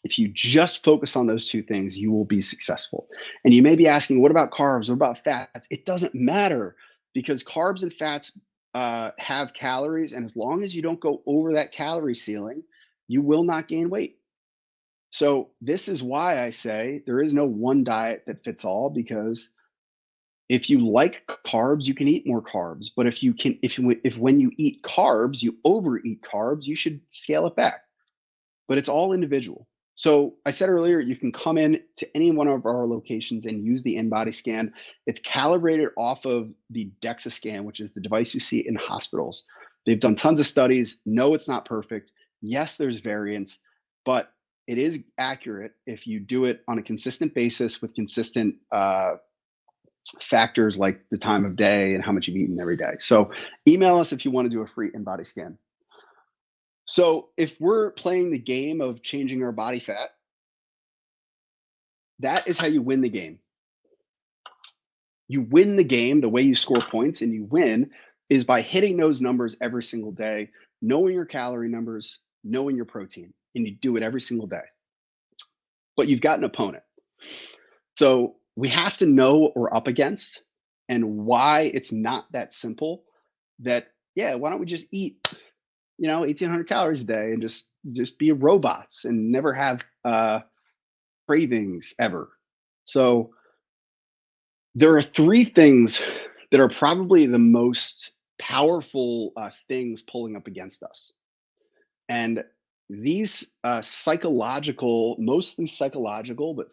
If you just focus on those two things, you will be successful. And you may be asking, what about carbs? What about fats? It doesn't matter because carbs and fats have calories. And as long as you don't go over that calorie ceiling, you will not gain weight. So, this is why I say there is no one diet that fits all because if you like carbs, you can eat more carbs. But if when you eat carbs, you overeat carbs, you should scale it back, but it's all individual. So I said earlier, you can come in to any one of our locations and use the InBody scan. It's calibrated off of the DEXA scan, which is the device you see in hospitals. They've done tons of studies. No, it's not perfect. Yes, there's variance, but it is accurate if you do it on a consistent basis with consistent factors like the time of day and how much you've eaten every day. So email us if you want to do a free InBody scan. So if we're playing the game of changing our body fat, that is how you win the game. You win the game, the way you score points and you win is by hitting those numbers every single day, knowing your calorie numbers, knowing your protein, and you do it every single day. But you've got an opponent. So we have to know what we're up against and why it's not that simple that, yeah, why don't we just eat 1,800 calories a day and just be robots and never have cravings ever. So there are three things that are probably the most powerful things pulling up against us. And these mostly psychological, but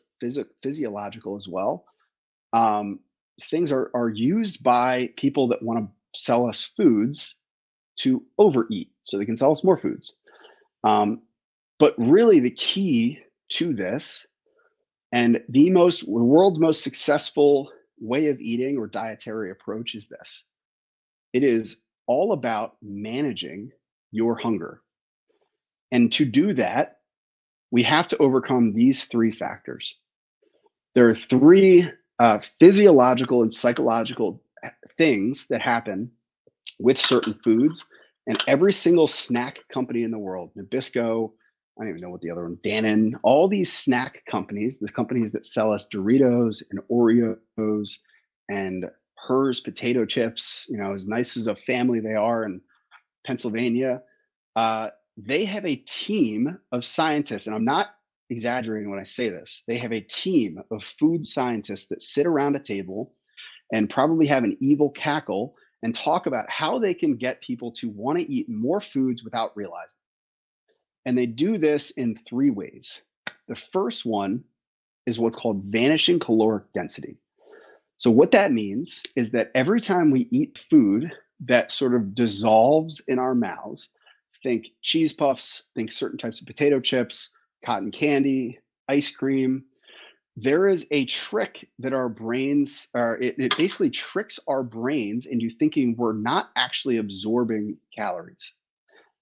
physiological as well, um, things are used by people that want to sell us foods to overeat so they can sell us more foods. Um, but really, the key to this and the world's most successful way of eating or dietary approach is this: it is all about managing your hunger. And to do that, we have to overcome these three factors. There are three physiological and psychological things that happen with certain foods. And every single snack company in the world, Nabisco, I don't even know what the other one, Dannon, all these snack companies, the companies that sell us Doritos and Oreos and Hers potato chips, as nice as a family they are in Pennsylvania, they have a team of scientists, and I'm not exaggerating when I say this. They have a team of food scientists that sit around a table and probably have an evil cackle and talk about how they can get people to want to eat more foods without realizing. And they do this in three ways. The first one is what's called vanishing caloric density. So, what that means is that every time we eat food that sort of dissolves in our mouths, think cheese puffs, think certain types of potato chips, cotton candy, ice cream, there is a trick that our brains are, it basically tricks our brains into thinking we're not actually absorbing calories.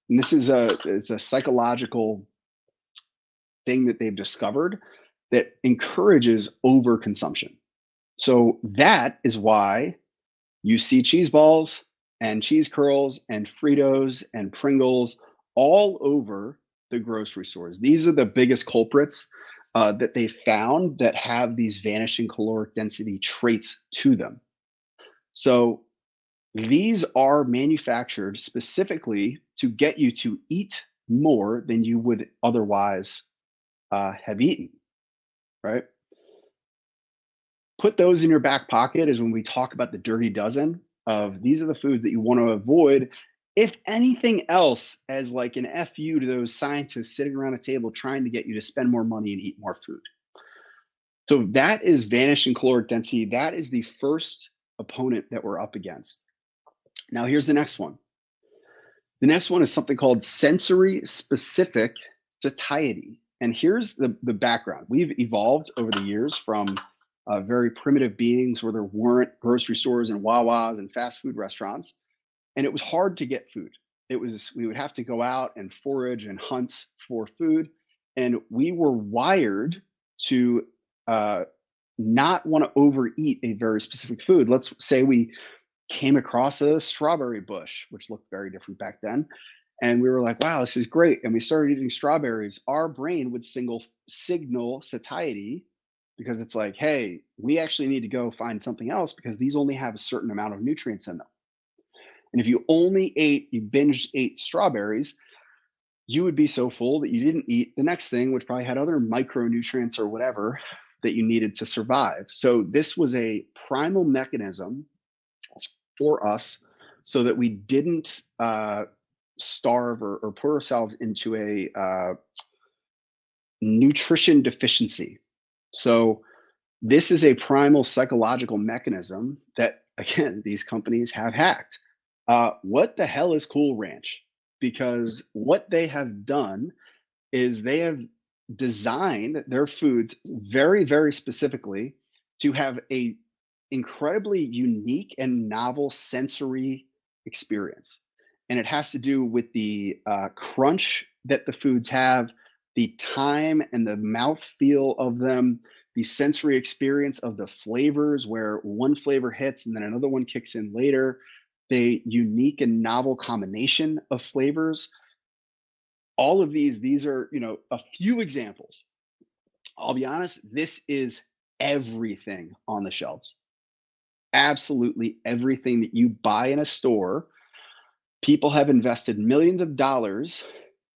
And this is it's a psychological thing that they've discovered that encourages overconsumption. So that is why you see cheese balls and cheese curls and Fritos and Pringles all over the grocery stores. These are the biggest culprits that they found that have these vanishing caloric density traits to them. So these are manufactured specifically to get you to eat more than you would otherwise have eaten, right? Put those in your back pocket is when we talk about the dirty dozen of these are the foods that you want to avoid. If anything else, as like an FU to those scientists sitting around a table trying to get you to spend more money and eat more food. So that is vanishing caloric density. That is the first opponent that we're up against. Now, here's the next one. The next one is something called sensory specific satiety. And here's the background. We've evolved over the years from very primitive beings where there weren't grocery stores and Wawas and fast food restaurants. And it was hard to get food. We would have to go out and forage and hunt for food. And we were wired to not want to overeat a very specific food. Let's say we came across a strawberry bush, which looked very different back then. And we were like, wow, this is great. And we started eating strawberries. Our brain would signal satiety because it's like, hey, we actually need to go find something else because these only have a certain amount of nutrients in them. And if you binge ate strawberries, you would be so full that you didn't eat the next thing, which probably had other micronutrients or whatever that you needed to survive. So this was a primal mechanism for us so that we didn't starve or put ourselves into a nutrition deficiency. So this is a primal psychological mechanism that, again, these companies have hacked. What the hell is Cool Ranch? Because what they have done is they have designed their foods very, very specifically to have a incredibly unique and novel sensory experience. And it has to do with the crunch that the foods have, the time and the mouth feel of them, the sensory experience of the flavors, where one flavor hits and then another one kicks in later, the unique and novel combination of flavors. All of these are, a few examples. I'll be honest, this is everything on the shelves. Absolutely everything that you buy in a store. People have invested millions of dollars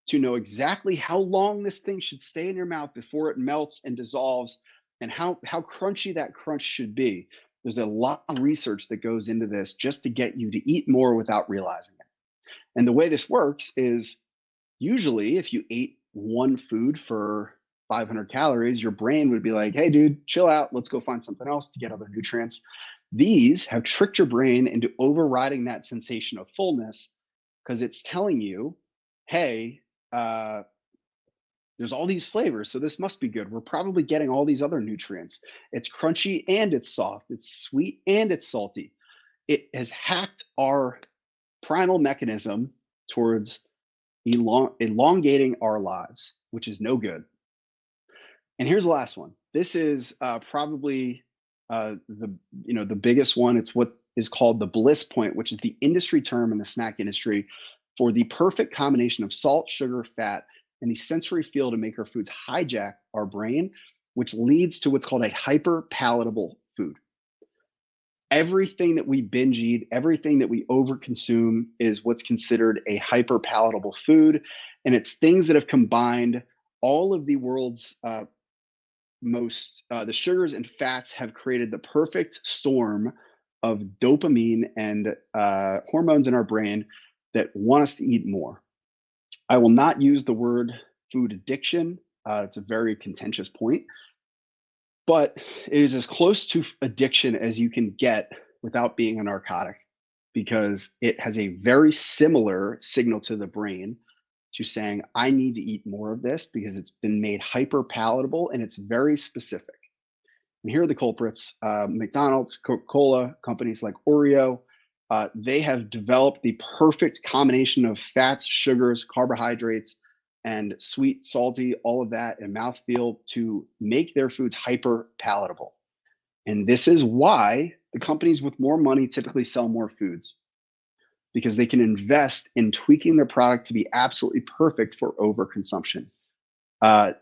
to know exactly how long this thing should stay in your mouth before it melts and dissolves, and how crunchy that crunch should be. There's a lot of research that goes into this just to get you to eat more without realizing it. And the way this works is, usually if you ate one food for 500 calories, your brain would be like, hey, dude, chill out. Let's go find something else to get other nutrients. These have tricked your brain into overriding that sensation of fullness because it's telling you, hey, uh, there's all these flavors, so this must be good. We're probably getting all these other nutrients. It's crunchy and it's soft. It's sweet and it's salty. It has hacked our primal mechanism towards elongating our lives, which is no good. And here's the last one. This is probably the biggest one. It's what is called the bliss point, which is the industry term in the snack industry for the perfect combination of salt, sugar, fat, and the sensory feel to make our foods hijack our brain, which leads to what's called a hyper palatable food. Everything that we binge eat, everything that we overconsume is what's considered a hyper palatable food. And it's things that have combined all of the world's the sugars and fats have created the perfect storm of dopamine and hormones in our brain that want us to eat more. I will not use the word food addiction. It's a very contentious point, but it is as close to addiction as you can get without being a narcotic because it has a very similar signal to the brain to saying, I need to eat more of this because it's been made hyper palatable and it's very specific. And here are the culprits: McDonald's, Coca Cola, companies like Oreo. They have developed the perfect combination of fats, sugars, carbohydrates, and sweet, salty, all of that, and mouthfeel to make their foods hyper palatable. And this is why the companies with more money typically sell more foods because they can invest in tweaking their product to be absolutely perfect for overconsumption.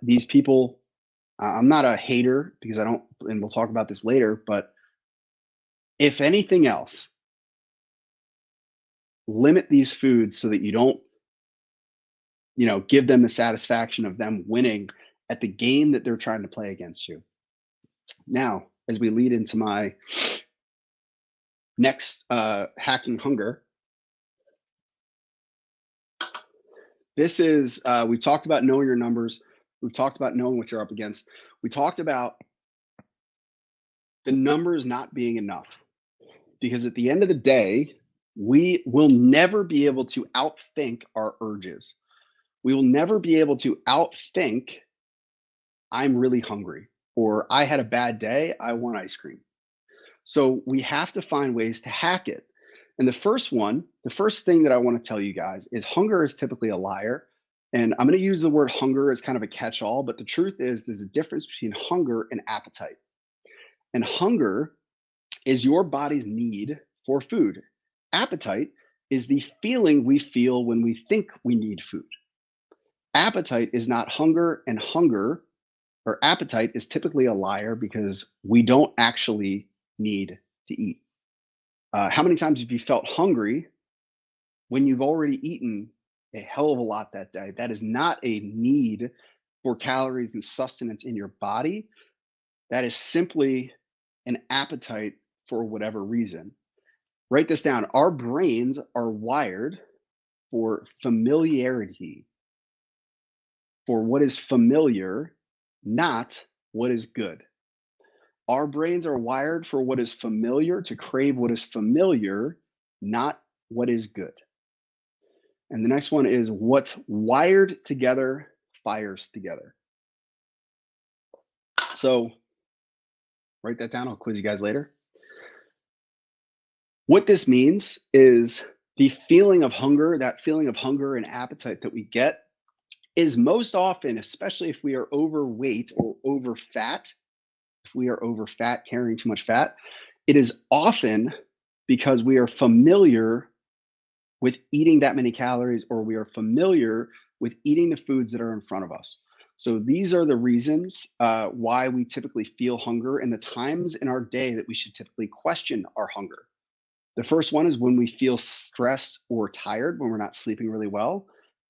These people, I'm not a hater because I don't, and we'll talk about this later, but if anything else, limit these foods so that you don't, give them the satisfaction of them winning at the game that they're trying to play against you. Now, as we lead into my next hacking hunger, this is, we've talked about knowing your numbers. We've talked about knowing what you're up against. We talked about the numbers not being enough because at the end of the day, we will never be able to outthink our urges. We will never be able to outthink, I'm really hungry, or I had a bad day, I want ice cream. So we have to find ways to hack it. And the first thing that I want to tell you guys is hunger is typically a liar. And I'm going to use the word hunger as kind of a catch all, but the truth is there's a difference between hunger and appetite. And hunger is your body's need for food. Appetite is the feeling we feel when we think we need food. Appetite is not hunger, and hunger or appetite is typically a liar because we don't actually need to eat. How many times have you felt hungry when you've already eaten a hell of a lot that day? That is not a need for calories and sustenance in your body. That is simply an appetite for whatever reason. Write this down. Our brains are wired for familiarity, for what is familiar, not what is good. Our brains are wired for what is familiar, to crave what is familiar, not what is good. And the next one is what's wired together fires together. So write that down. I'll quiz you guys later. What this means is the feeling of hunger, that feeling of hunger and appetite that we get is most often, especially if we are overweight or over fat, if we are over fat, carrying too much fat, it is often because we are familiar with eating that many calories, or we are familiar with eating the foods that are in front of us. So these are the reasons why we typically feel hunger and the times in our day that we should typically question our hunger. The first one is when we feel stressed or tired, when we're not sleeping really well.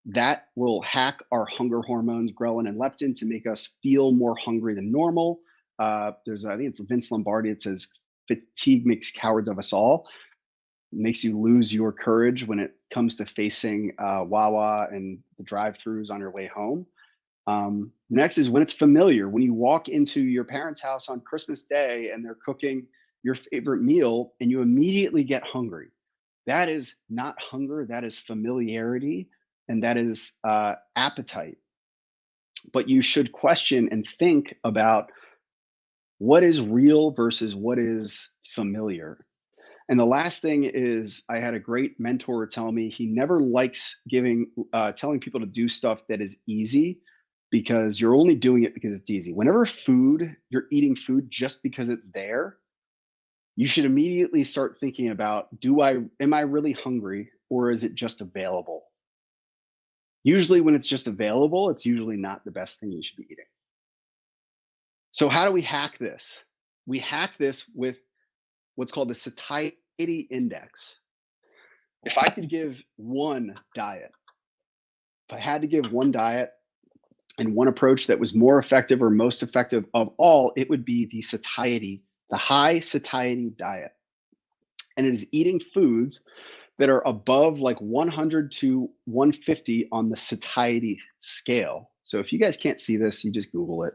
That will hack our hunger hormones, ghrelin and leptin, to make us feel more hungry than normal. I think it's Vince Lombardi. It says, "Fatigue makes cowards of us all." It makes you lose your courage when it comes to facing Wawa and the drive-throughs on your way home. Next is when it's familiar. When you walk into your parents' house on Christmas Day and they're cooking your favorite meal and you immediately get hungry. That is not hunger, that is familiarity, and that is appetite. But you should question and think about what is real versus what is familiar. And the last thing is, I had a great mentor tell me he never likes telling people to do stuff that is easy, because you're only doing it because it's easy. Whenever you're eating food just because it's there, you should immediately start thinking about, am I really hungry, or is it just available? Usually when it's just available, it's usually not the best thing you should be eating. So how do we hack this? We hack this with what's called the satiety index. If I could give one diet, if I had to give one diet and one approach that was more effective or most effective of all, it would be the high satiety diet. And it is eating foods that are above like 100 to 150 on the satiety scale. So if you guys can't see this, you just Google it.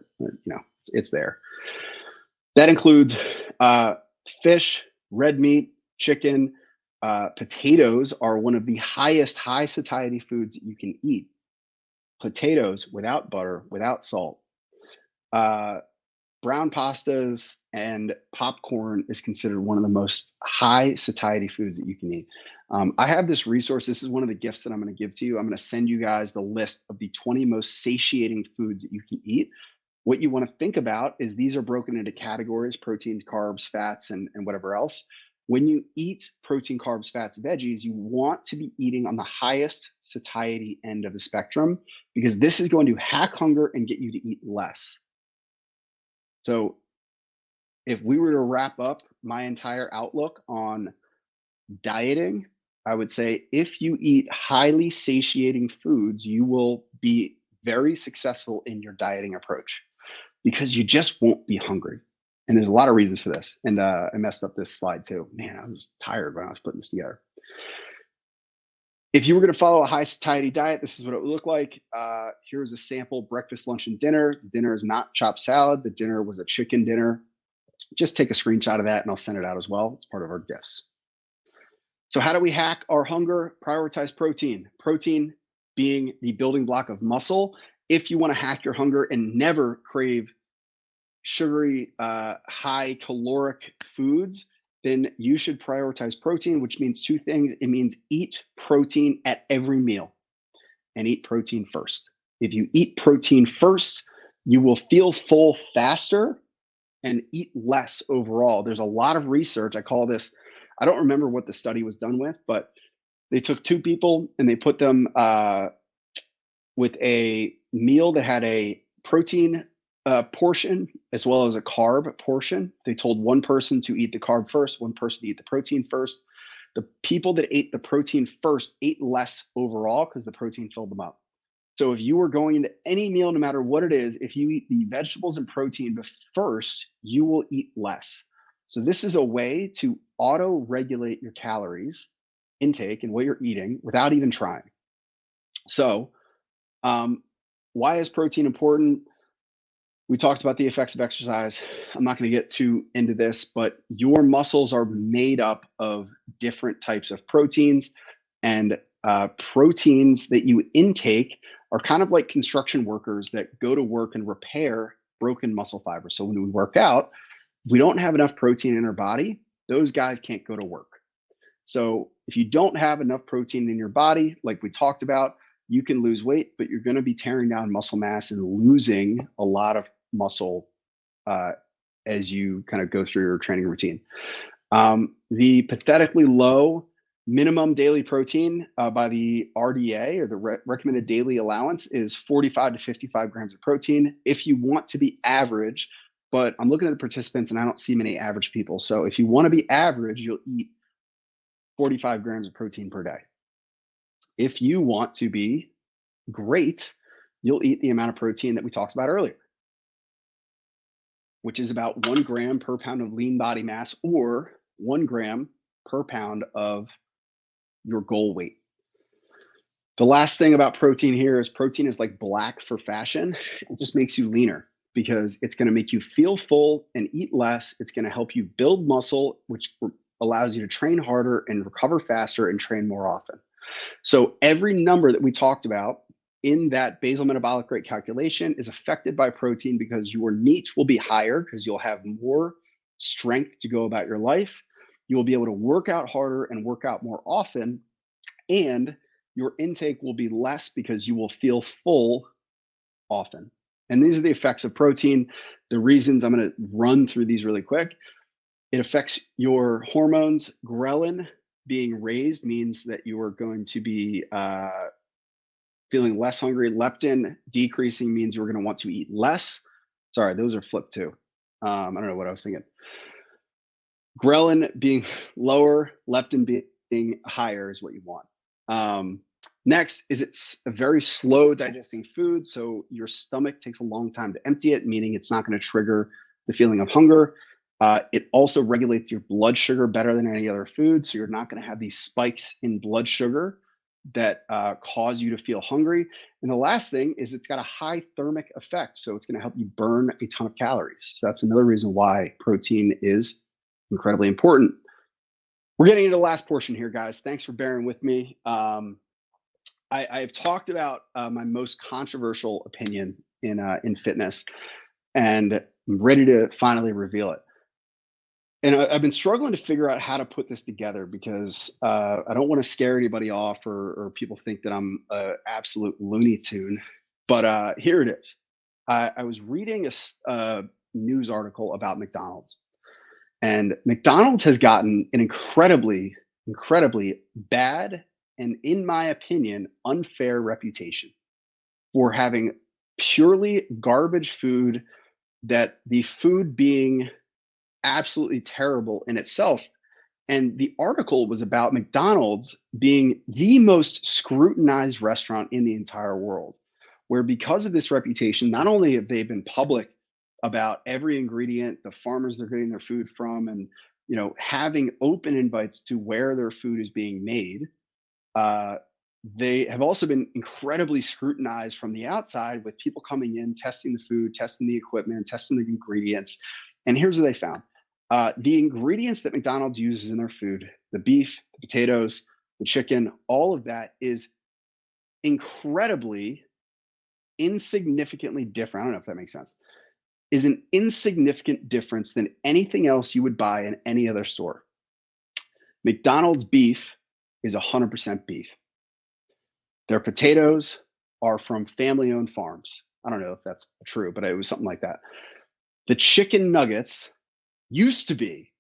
It's there. That includes fish, red meat, chicken. Potatoes are one of the highest high satiety foods that you can eat. Potatoes without butter, without salt. Brown pastas and popcorn is considered one of the most high satiety foods that you can eat. I have this resource. This is one of the gifts that I'm going to give to you. I'm going to send you guys the list of the 20 most satiating foods that you can eat. What you want to think about is these are broken into categories: protein, carbs, fats, and whatever else. When you eat protein, carbs, fats, veggies, you want to be eating on the highest satiety end of the spectrum, because this is going to hack hunger and get you to eat less. So if we were to wrap up my entire outlook on dieting, I would say if you eat highly satiating foods, you will be very successful in your dieting approach, because you just won't be hungry. And there's a lot of reasons for this. And I messed up this slide too. Man, I was tired when I was putting this together. If you were going to follow a high satiety diet, this is what it would look like. Here's a sample: breakfast, lunch, and dinner. The dinner is not chopped salad. The dinner was a chicken dinner. Just take a screenshot of that and I'll send it out as well. It's part of our gifts. So how do we hack our hunger? Prioritize protein. Protein being the building block of muscle. If you want to hack your hunger and never crave sugary, high caloric foods, then you should prioritize protein, which means two things. It means eat protein at every meal, and eat protein first. If you eat protein first, you will feel full faster and eat less overall. There's a lot of research. I don't remember what the study was done with, but They took two people and they put them with a meal that had a protein portion as well as a carb portion. They told one person to eat the carb first, one person to eat the protein first. The people that ate the protein first ate less overall because the protein filled them up. So if you were going into any meal, no matter what it is, if you eat the vegetables and protein first, you will eat less. So this is a way to auto regulate your calories intake and what you're eating without even trying. So um, why is protein important? We talked about the effects of exercise. I'm not going to get too into this, but your muscles are made up of different types of proteins, and proteins that you intake are kind of like construction workers that go to work and repair broken muscle fibers. So when we work out, we don't have enough protein in our body. Those guys can't go to work. So if you don't have enough protein in your body, like we talked about, you can lose weight, but you're going to be tearing down muscle mass and losing a lot of muscle uh, as you kind of go through your training routine. The pathetically low minimum daily protein by the RDA, or the recommended daily allowance, is 45 to 55 grams of protein. If you want to be average, but I'm looking at the participants and I don't see many average people. So if you want to be average, you'll eat 45 grams of protein per day. If you want to be great, you'll eat the amount of protein that we talked about earlier, which is about 1 gram per pound of lean body mass, or 1 gram per pound of your goal weight. The last thing about protein here is protein is like black for fashion. It just makes you leaner because it's going to make you feel full and eat less. It's going to help you build muscle, which allows you to train harder and recover faster and train more often. So every number that we talked about in that basal metabolic rate calculation is affected by protein, because your NEAT will be higher because you'll have more strength to go about your life. You will be able to work out harder and work out more often, and your intake will be less because you will feel full often. And these are the effects of protein. The reasons, I'm going to run through these really quick. It affects your hormones. Ghrelin being raised means that you are going to be feeling less hungry. Leptin decreasing means you're going to want to eat less. Sorry, those are flipped too. I don't know what I was thinking. Ghrelin being lower, leptin being higher is what you want. Next is it's a very slow digesting food, so your stomach takes a long time to empty it, meaning it's not going to trigger the feeling of hunger. It also regulates your blood sugar better than any other food, so you're not going to have these spikes in blood sugar that cause you to feel hungry. And the last thing is it's got a high thermic effect, so it's going to help you burn a ton of calories. So that's another reason why protein is incredibly important. We're getting into the last portion here, guys. Thanks for bearing with me. I've talked about my most controversial opinion in fitness, and I'm ready to finally reveal it. And I've been struggling to figure out how to put this together because I don't want to scare anybody off, or people think that I'm an absolute Looney Tune. But here it is. I was reading a news article about McDonald's, and McDonald's has gotten an incredibly bad and, in my opinion, unfair reputation for having purely garbage food, that the food being absolutely terrible in itself. And the article was about McDonald's being the most scrutinized restaurant in the entire world, where because of this reputation, not only have they been public about every ingredient, the farmers they're getting their food from, and having open invites to where their food is being made, uh, they have also been incredibly scrutinized from the outside, with people coming in, testing the food, testing the equipment, testing the ingredients. And here's what they found: the ingredients that McDonald's uses in their food, the beef, the potatoes, the chicken, all of that is incredibly insignificantly different. I don't know if that makes sense. Is an insignificant difference than anything else you would buy in any other store. McDonald's beef is 100% beef. Their potatoes are from family owned farms. I don't know if that's true, but it was something like that. The chicken nuggets used to be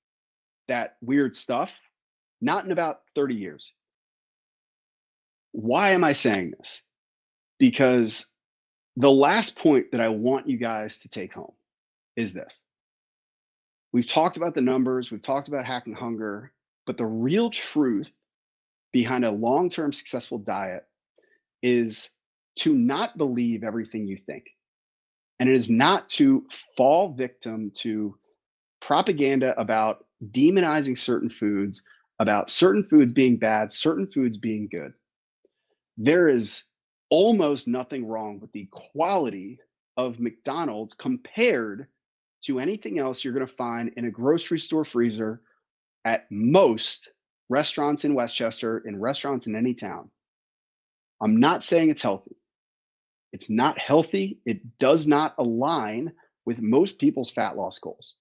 that weird stuff, not in about 30 years. Why am I saying this? Because the last point that I want you guys to take home is this. We've talked about the numbers, we've talked about hacking hunger, but the real truth behind a long term successful diet is to not believe everything you think. And it is not to fall victim to propaganda about demonizing certain foods, about certain foods being bad, certain foods being good. There is almost nothing wrong with the quality of McDonald's compared to anything else you're going to find in a grocery store freezer at most restaurants in Westchester, in restaurants in any town. I'm not saying it's healthy. It's not healthy. It does not align with most people's fat loss goals,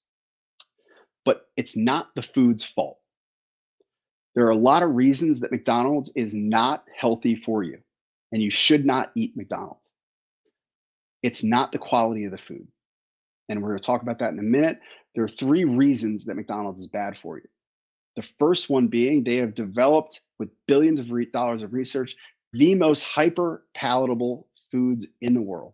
but it's not the food's fault. There are a lot of reasons that McDonald's is not healthy for you, and you should not eat McDonald's. It's not the quality of the food. And we're going to talk about that in a minute. There are three reasons that McDonald's is bad for you. The first one being they have developed with billions of dollars of research the most hyper palatable foods in the world.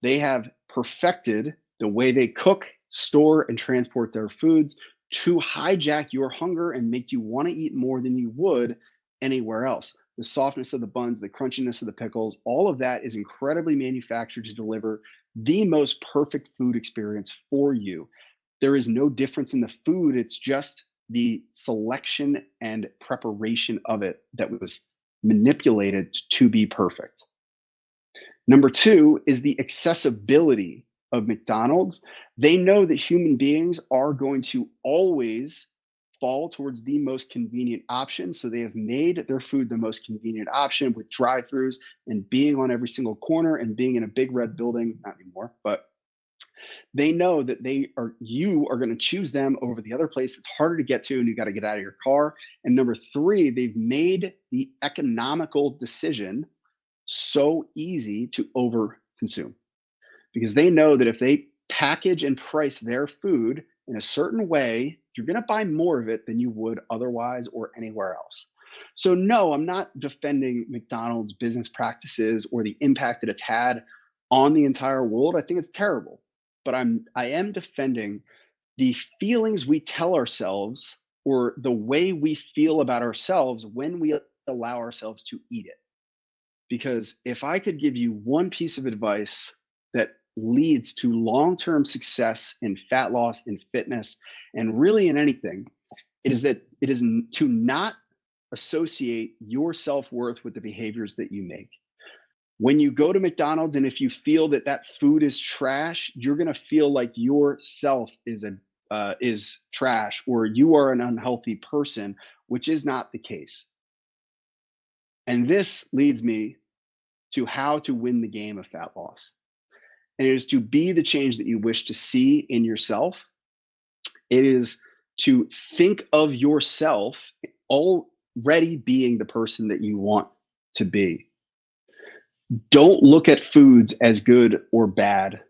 They have perfected the way they cook, store, and transport their foods to hijack your hunger and make you want to eat more than you would anywhere else. The softness of the buns, the crunchiness of the pickles, all of that is incredibly manufactured to deliver the most perfect food experience for you. There is no difference in the food, it's just the selection and preparation of it that was manipulated to be perfect. Number two is the accessibility of McDonald's. They know that human beings are going to always fall towards the most convenient option. So they have made their food the most convenient option with drive throughs and being on every single corner and being in a big red building, not anymore, but they know that you are going to choose them over the other place that's harder to get to and you got to get out of your car. And number three, they've made the economical decision so easy to over consume because they know that if they package and price their food in a certain way, you're going to buy more of it than you would otherwise or anywhere else. So, no, I'm not defending McDonald's business practices or the impact that it's had on the entire world. I think it's terrible. But I am defending the feelings we tell ourselves or the way we feel about ourselves when we allow ourselves to eat it. Because if I could give you one piece of advice that leads to long term success in fat loss, in fitness, and really in anything, it is that it is to not associate your self worth with the behaviors that you make. When you go to McDonald's and if you feel that that food is trash, you're going to feel like yourself is trash or you are an unhealthy person, which is not the case. And this leads me to how to win the game of fat loss. And it is to be the change that you wish to see in yourself. It is to think of yourself already being the person that you want to be. Don't look at foods as good or bad.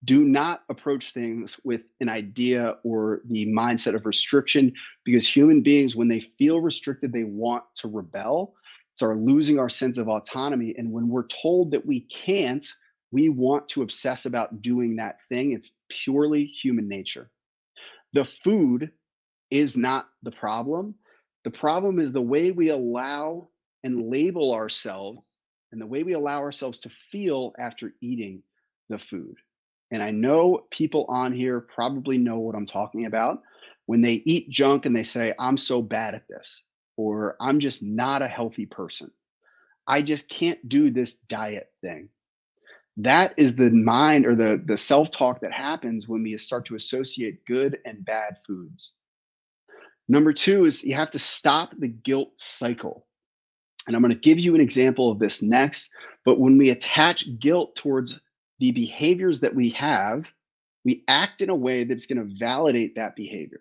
Do not approach things with an idea or the mindset of restriction because human beings, when they feel restricted, they want to rebel. Start losing our sense of autonomy. And when we're told that we can't, we want to obsess about doing that thing. It's purely human nature. The food is not the problem. The problem is the way we allow and label ourselves and the way we allow ourselves to feel after eating the food. And I know people on here probably know what I'm talking about when they eat junk and they say, I'm so bad at this, or I'm just not a healthy person. I just can't do this diet thing. That is the mind or the self-talk that happens when we start to associate good and bad foods. Number two is you have to stop the guilt cycle. And I'm going to give you an example of this next. But when we attach guilt towards the behaviors that we have, we act in a way that's going to validate that behavior.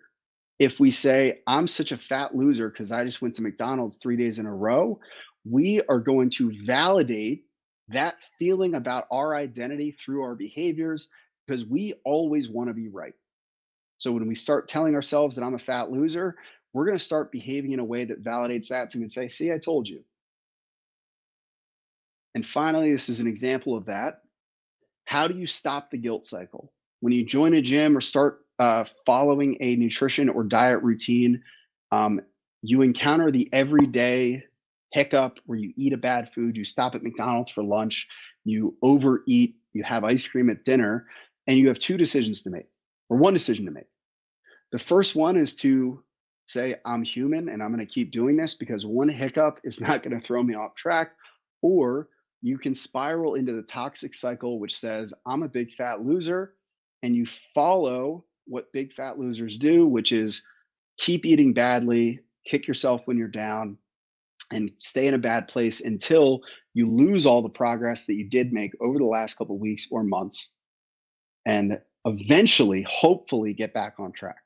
If we say, I'm such a fat loser because I just went to McDonald's 3 days in a row, we are going to validate that feeling about our identity through our behaviors because we always want to be right. So when we start telling ourselves that I'm a fat loser, we're going to start behaving in a way that validates that. So we can say, see, I told you. And finally, this is an example of that. How do you stop the guilt cycle? When you join a gym or start following a nutrition or diet routine, um, you encounter the everyday hiccup where you eat a bad food, you stop at McDonald's for lunch, you overeat, you have ice cream at dinner, and you have two decisions to make, or one decision to make. The first one is to say, I'm human and I'm going to keep doing this because one hiccup is not going to throw me off track. Or you can spiral into the toxic cycle, which says, I'm a big fat loser. And you follow what big fat losers do, which is keep eating badly, kick yourself when you're down, and stay in a bad place until you lose all the progress that you did make over the last couple of weeks or months and eventually, hopefully, get back on track.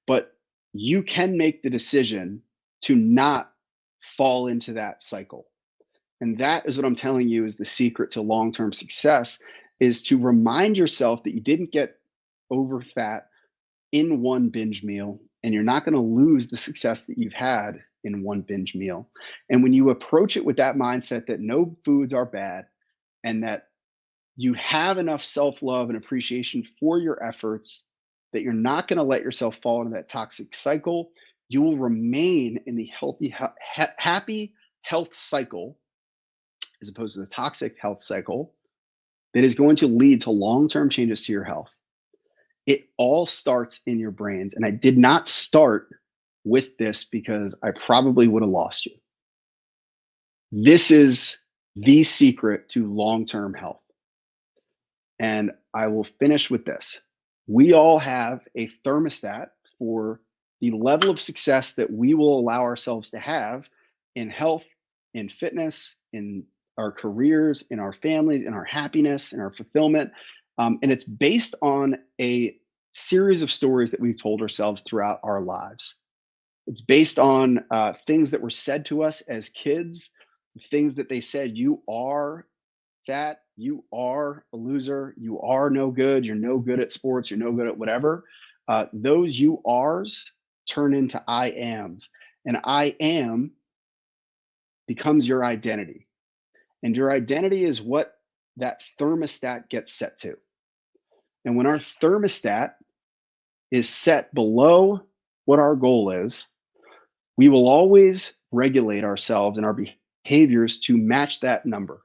But you can make the decision to not fall into that cycle. And that is what I'm telling you is the secret to long-term success is to remind yourself that you didn't get over fat in one binge meal and you're not going to lose the success that you've had in one binge meal. And when you approach it with that mindset that no foods are bad and that you have enough self-love and appreciation for your efforts that you're not going to let yourself fall into that toxic cycle, you will remain in the healthy happy health cycle as opposed to the toxic health cycle that is going to lead to long-term changes to your health. It all starts in your brains, and I did not start with this because I probably would have lost you. This is the secret to long-term health. And I will finish with this. We all have a thermostat for the level of success that we will allow ourselves to have in health, in fitness, in our careers, in our families, in our happiness, in our fulfillment. And it's based on a series of stories that we've told ourselves throughout our lives. It's based on things that were said to us as kids, things that they said, you are fat, you are a loser, you are no good, you're no good at sports, you're no good at whatever. Those you are's turn into I ams. And I am becomes your identity. And your identity is what that thermostat gets set to. And when our thermostat is set below what our goal is, we will always regulate ourselves and our behaviors to match that number.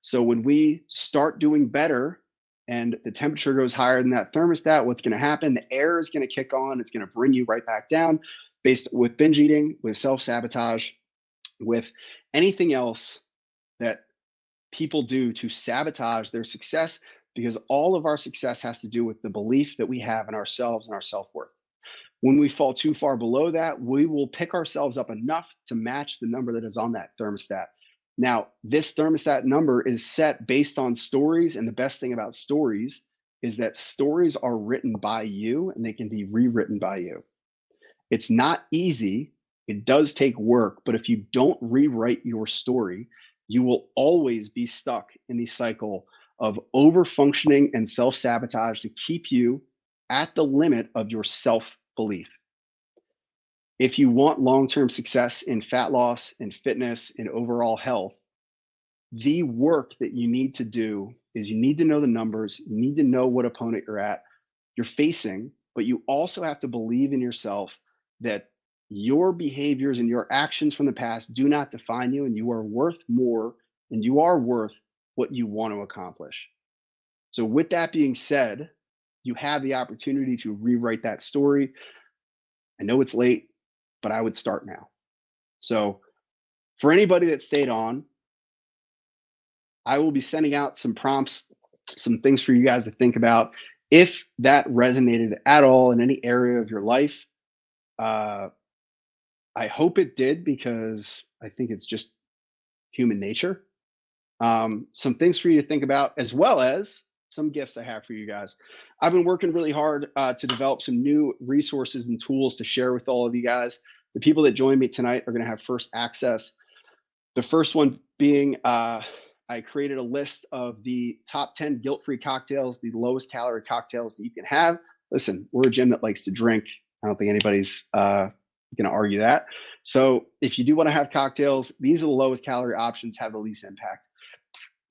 So when we start doing better and the temperature goes higher than that thermostat, what's going to happen? The air is going to kick on. It's going to bring you right back down based with binge eating, with self-sabotage, with anything else that people do to sabotage their success, because all of our success has to do with the belief that we have in ourselves and our self-worth. When we fall too far below that, we will pick ourselves up enough to match the number that is on that thermostat. Now, this thermostat number is set based on stories. And the best thing about stories is that stories are written by you and they can be rewritten by you. It's not easy. It does take work. But if you don't rewrite your story, you will always be stuck in the cycle of over functioning and self sabotage to keep you at the limit of your self belief. If you want long term success in fat loss, in fitness, in overall health, the work that you need to do is you need to know the numbers, you need to know what opponent you're facing, but you also have to believe in yourself that your behaviors and your actions from the past do not define you, and you are worth more and you are worth what you want to accomplish. So, with that being said, you have the opportunity to rewrite that story. I know it's late, but I would start now. So, for anybody that stayed on, I will be sending out some prompts, some things for you guys to think about. If that resonated at all in any area of your life, uh, I hope it did because I think it's just human nature. Some things for you to think about, as well as some gifts I have for you guys. I've been working really hard to develop some new resources and tools to share with all of you guys. The people that join me tonight are going to have first access. The first one being I created a list of the top 10 guilt-free cocktails, the lowest calorie cocktails that you can have. Listen, we're a gym that likes to drink. I don't think anybody's going to argue that. So if you do want to have cocktails, these are the lowest calorie options, have the least impact.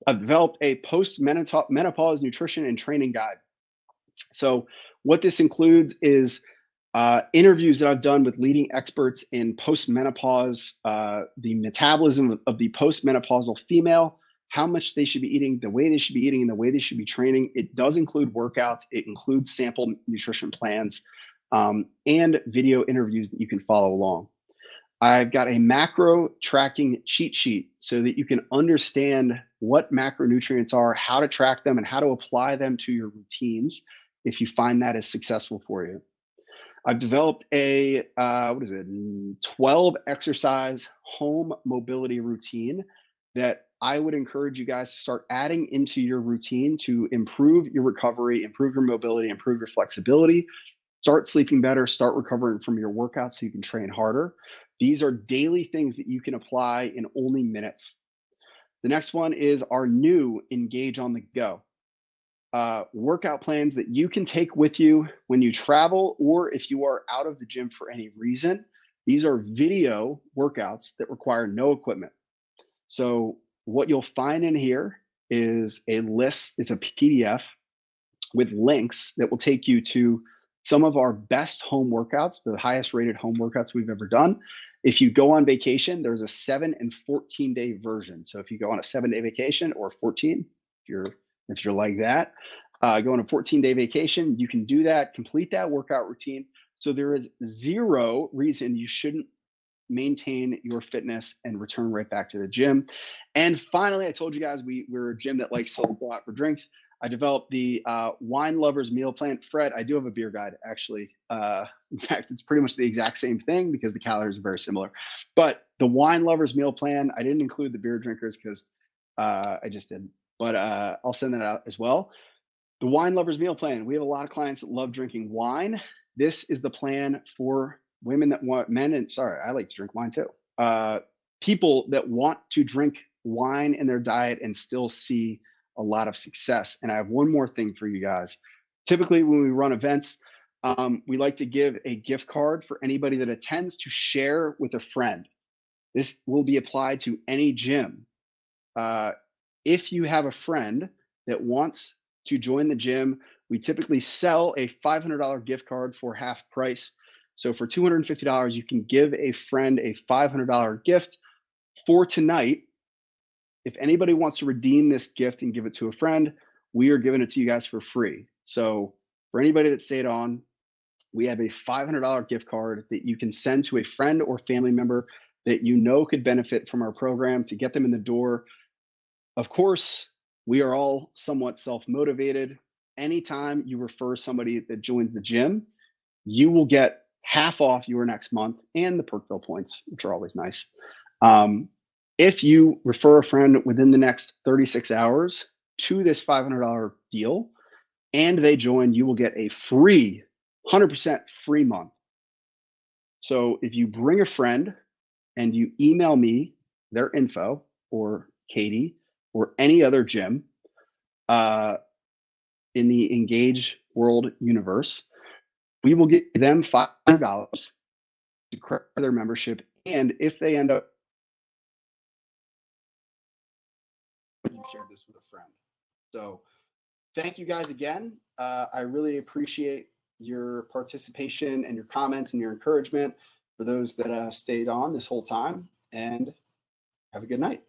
I've developed a post-menopause nutrition and training guide. So what this includes is interviews that I've done with leading experts in postmenopause, the metabolism of the postmenopausal female, how much they should be eating, the way they should be eating, and the way they should be training. It does include workouts. It includes sample nutrition plans and video interviews that you can follow along. I've got a macro tracking cheat sheet so that you can understand what macronutrients are, how to track them, and how to apply them to your routines if you find that is successful for you. I've developed a 12 exercise home mobility routine that I would encourage you guys to start adding into your routine to improve your recovery, improve your mobility, improve your flexibility, start sleeping better, start recovering from your workouts so you can train harder. These are daily things that you can apply in only minutes. The next one is our new Engage on the Go workout plans that you can take with you when you travel or if you are out of the gym for any reason. These are video workouts that require no equipment. So what you'll find in here is a list, it's a PDF with links that will take you to some of our best home workouts, the highest rated home workouts we've ever done. If you go on vacation, there's a 7 and 14-day version. So if you go on a 7-day vacation or 14, if you're like that, go on a 14-day vacation, you can do that, complete that workout routine. So there is zero reason you shouldn't maintain your fitness and return right back to the gym. And finally, I told you guys we're a gym that likes to go out for drinks. I developed the Wine Lovers Meal Plan. Fred, I do have a beer guide, actually. In fact, it's pretty much the exact same thing because the calories are very similar. But the Wine Lovers Meal Plan, I didn't include the beer drinkers because I just didn't. But I'll send that out as well. The Wine Lovers Meal Plan. We have a lot of clients that love drinking wine. This is the plan for women that want men, and sorry, I like to drink wine too. People that want to drink wine in their diet and still see a lot of success. And I have one more thing for you guys. Typically, when we run events, we like to give a gift card for anybody that attends to share with a friend. This will be applied to any gym. If you have a friend that wants to join the gym, we typically sell a $500 gift card for half price. So for $250, you can give a friend a $500 gift for tonight. If anybody wants to redeem this gift and give it to a friend, we are giving it to you guys for free. So for anybody that stayed on, we have a $500 gift card that you can send to a friend or family member that you know could benefit from our program to get them in the door. Of course, we are all somewhat self-motivated. Anytime you refer somebody that joins the gym, you will get half off your next month and the Perkville points, which are always nice. If you refer a friend within the next 36 hours to this $500 deal and they join, you will get a free, 100% free month. So if you bring a friend and you email me their info or Katie or any other gym in the Engage World universe, we will get them $500 to credit their membership. And if they end up, you shared this with a friend. So thank you guys again. I really appreciate your participation and your comments and your encouragement for those that stayed on this whole time. And have a good night.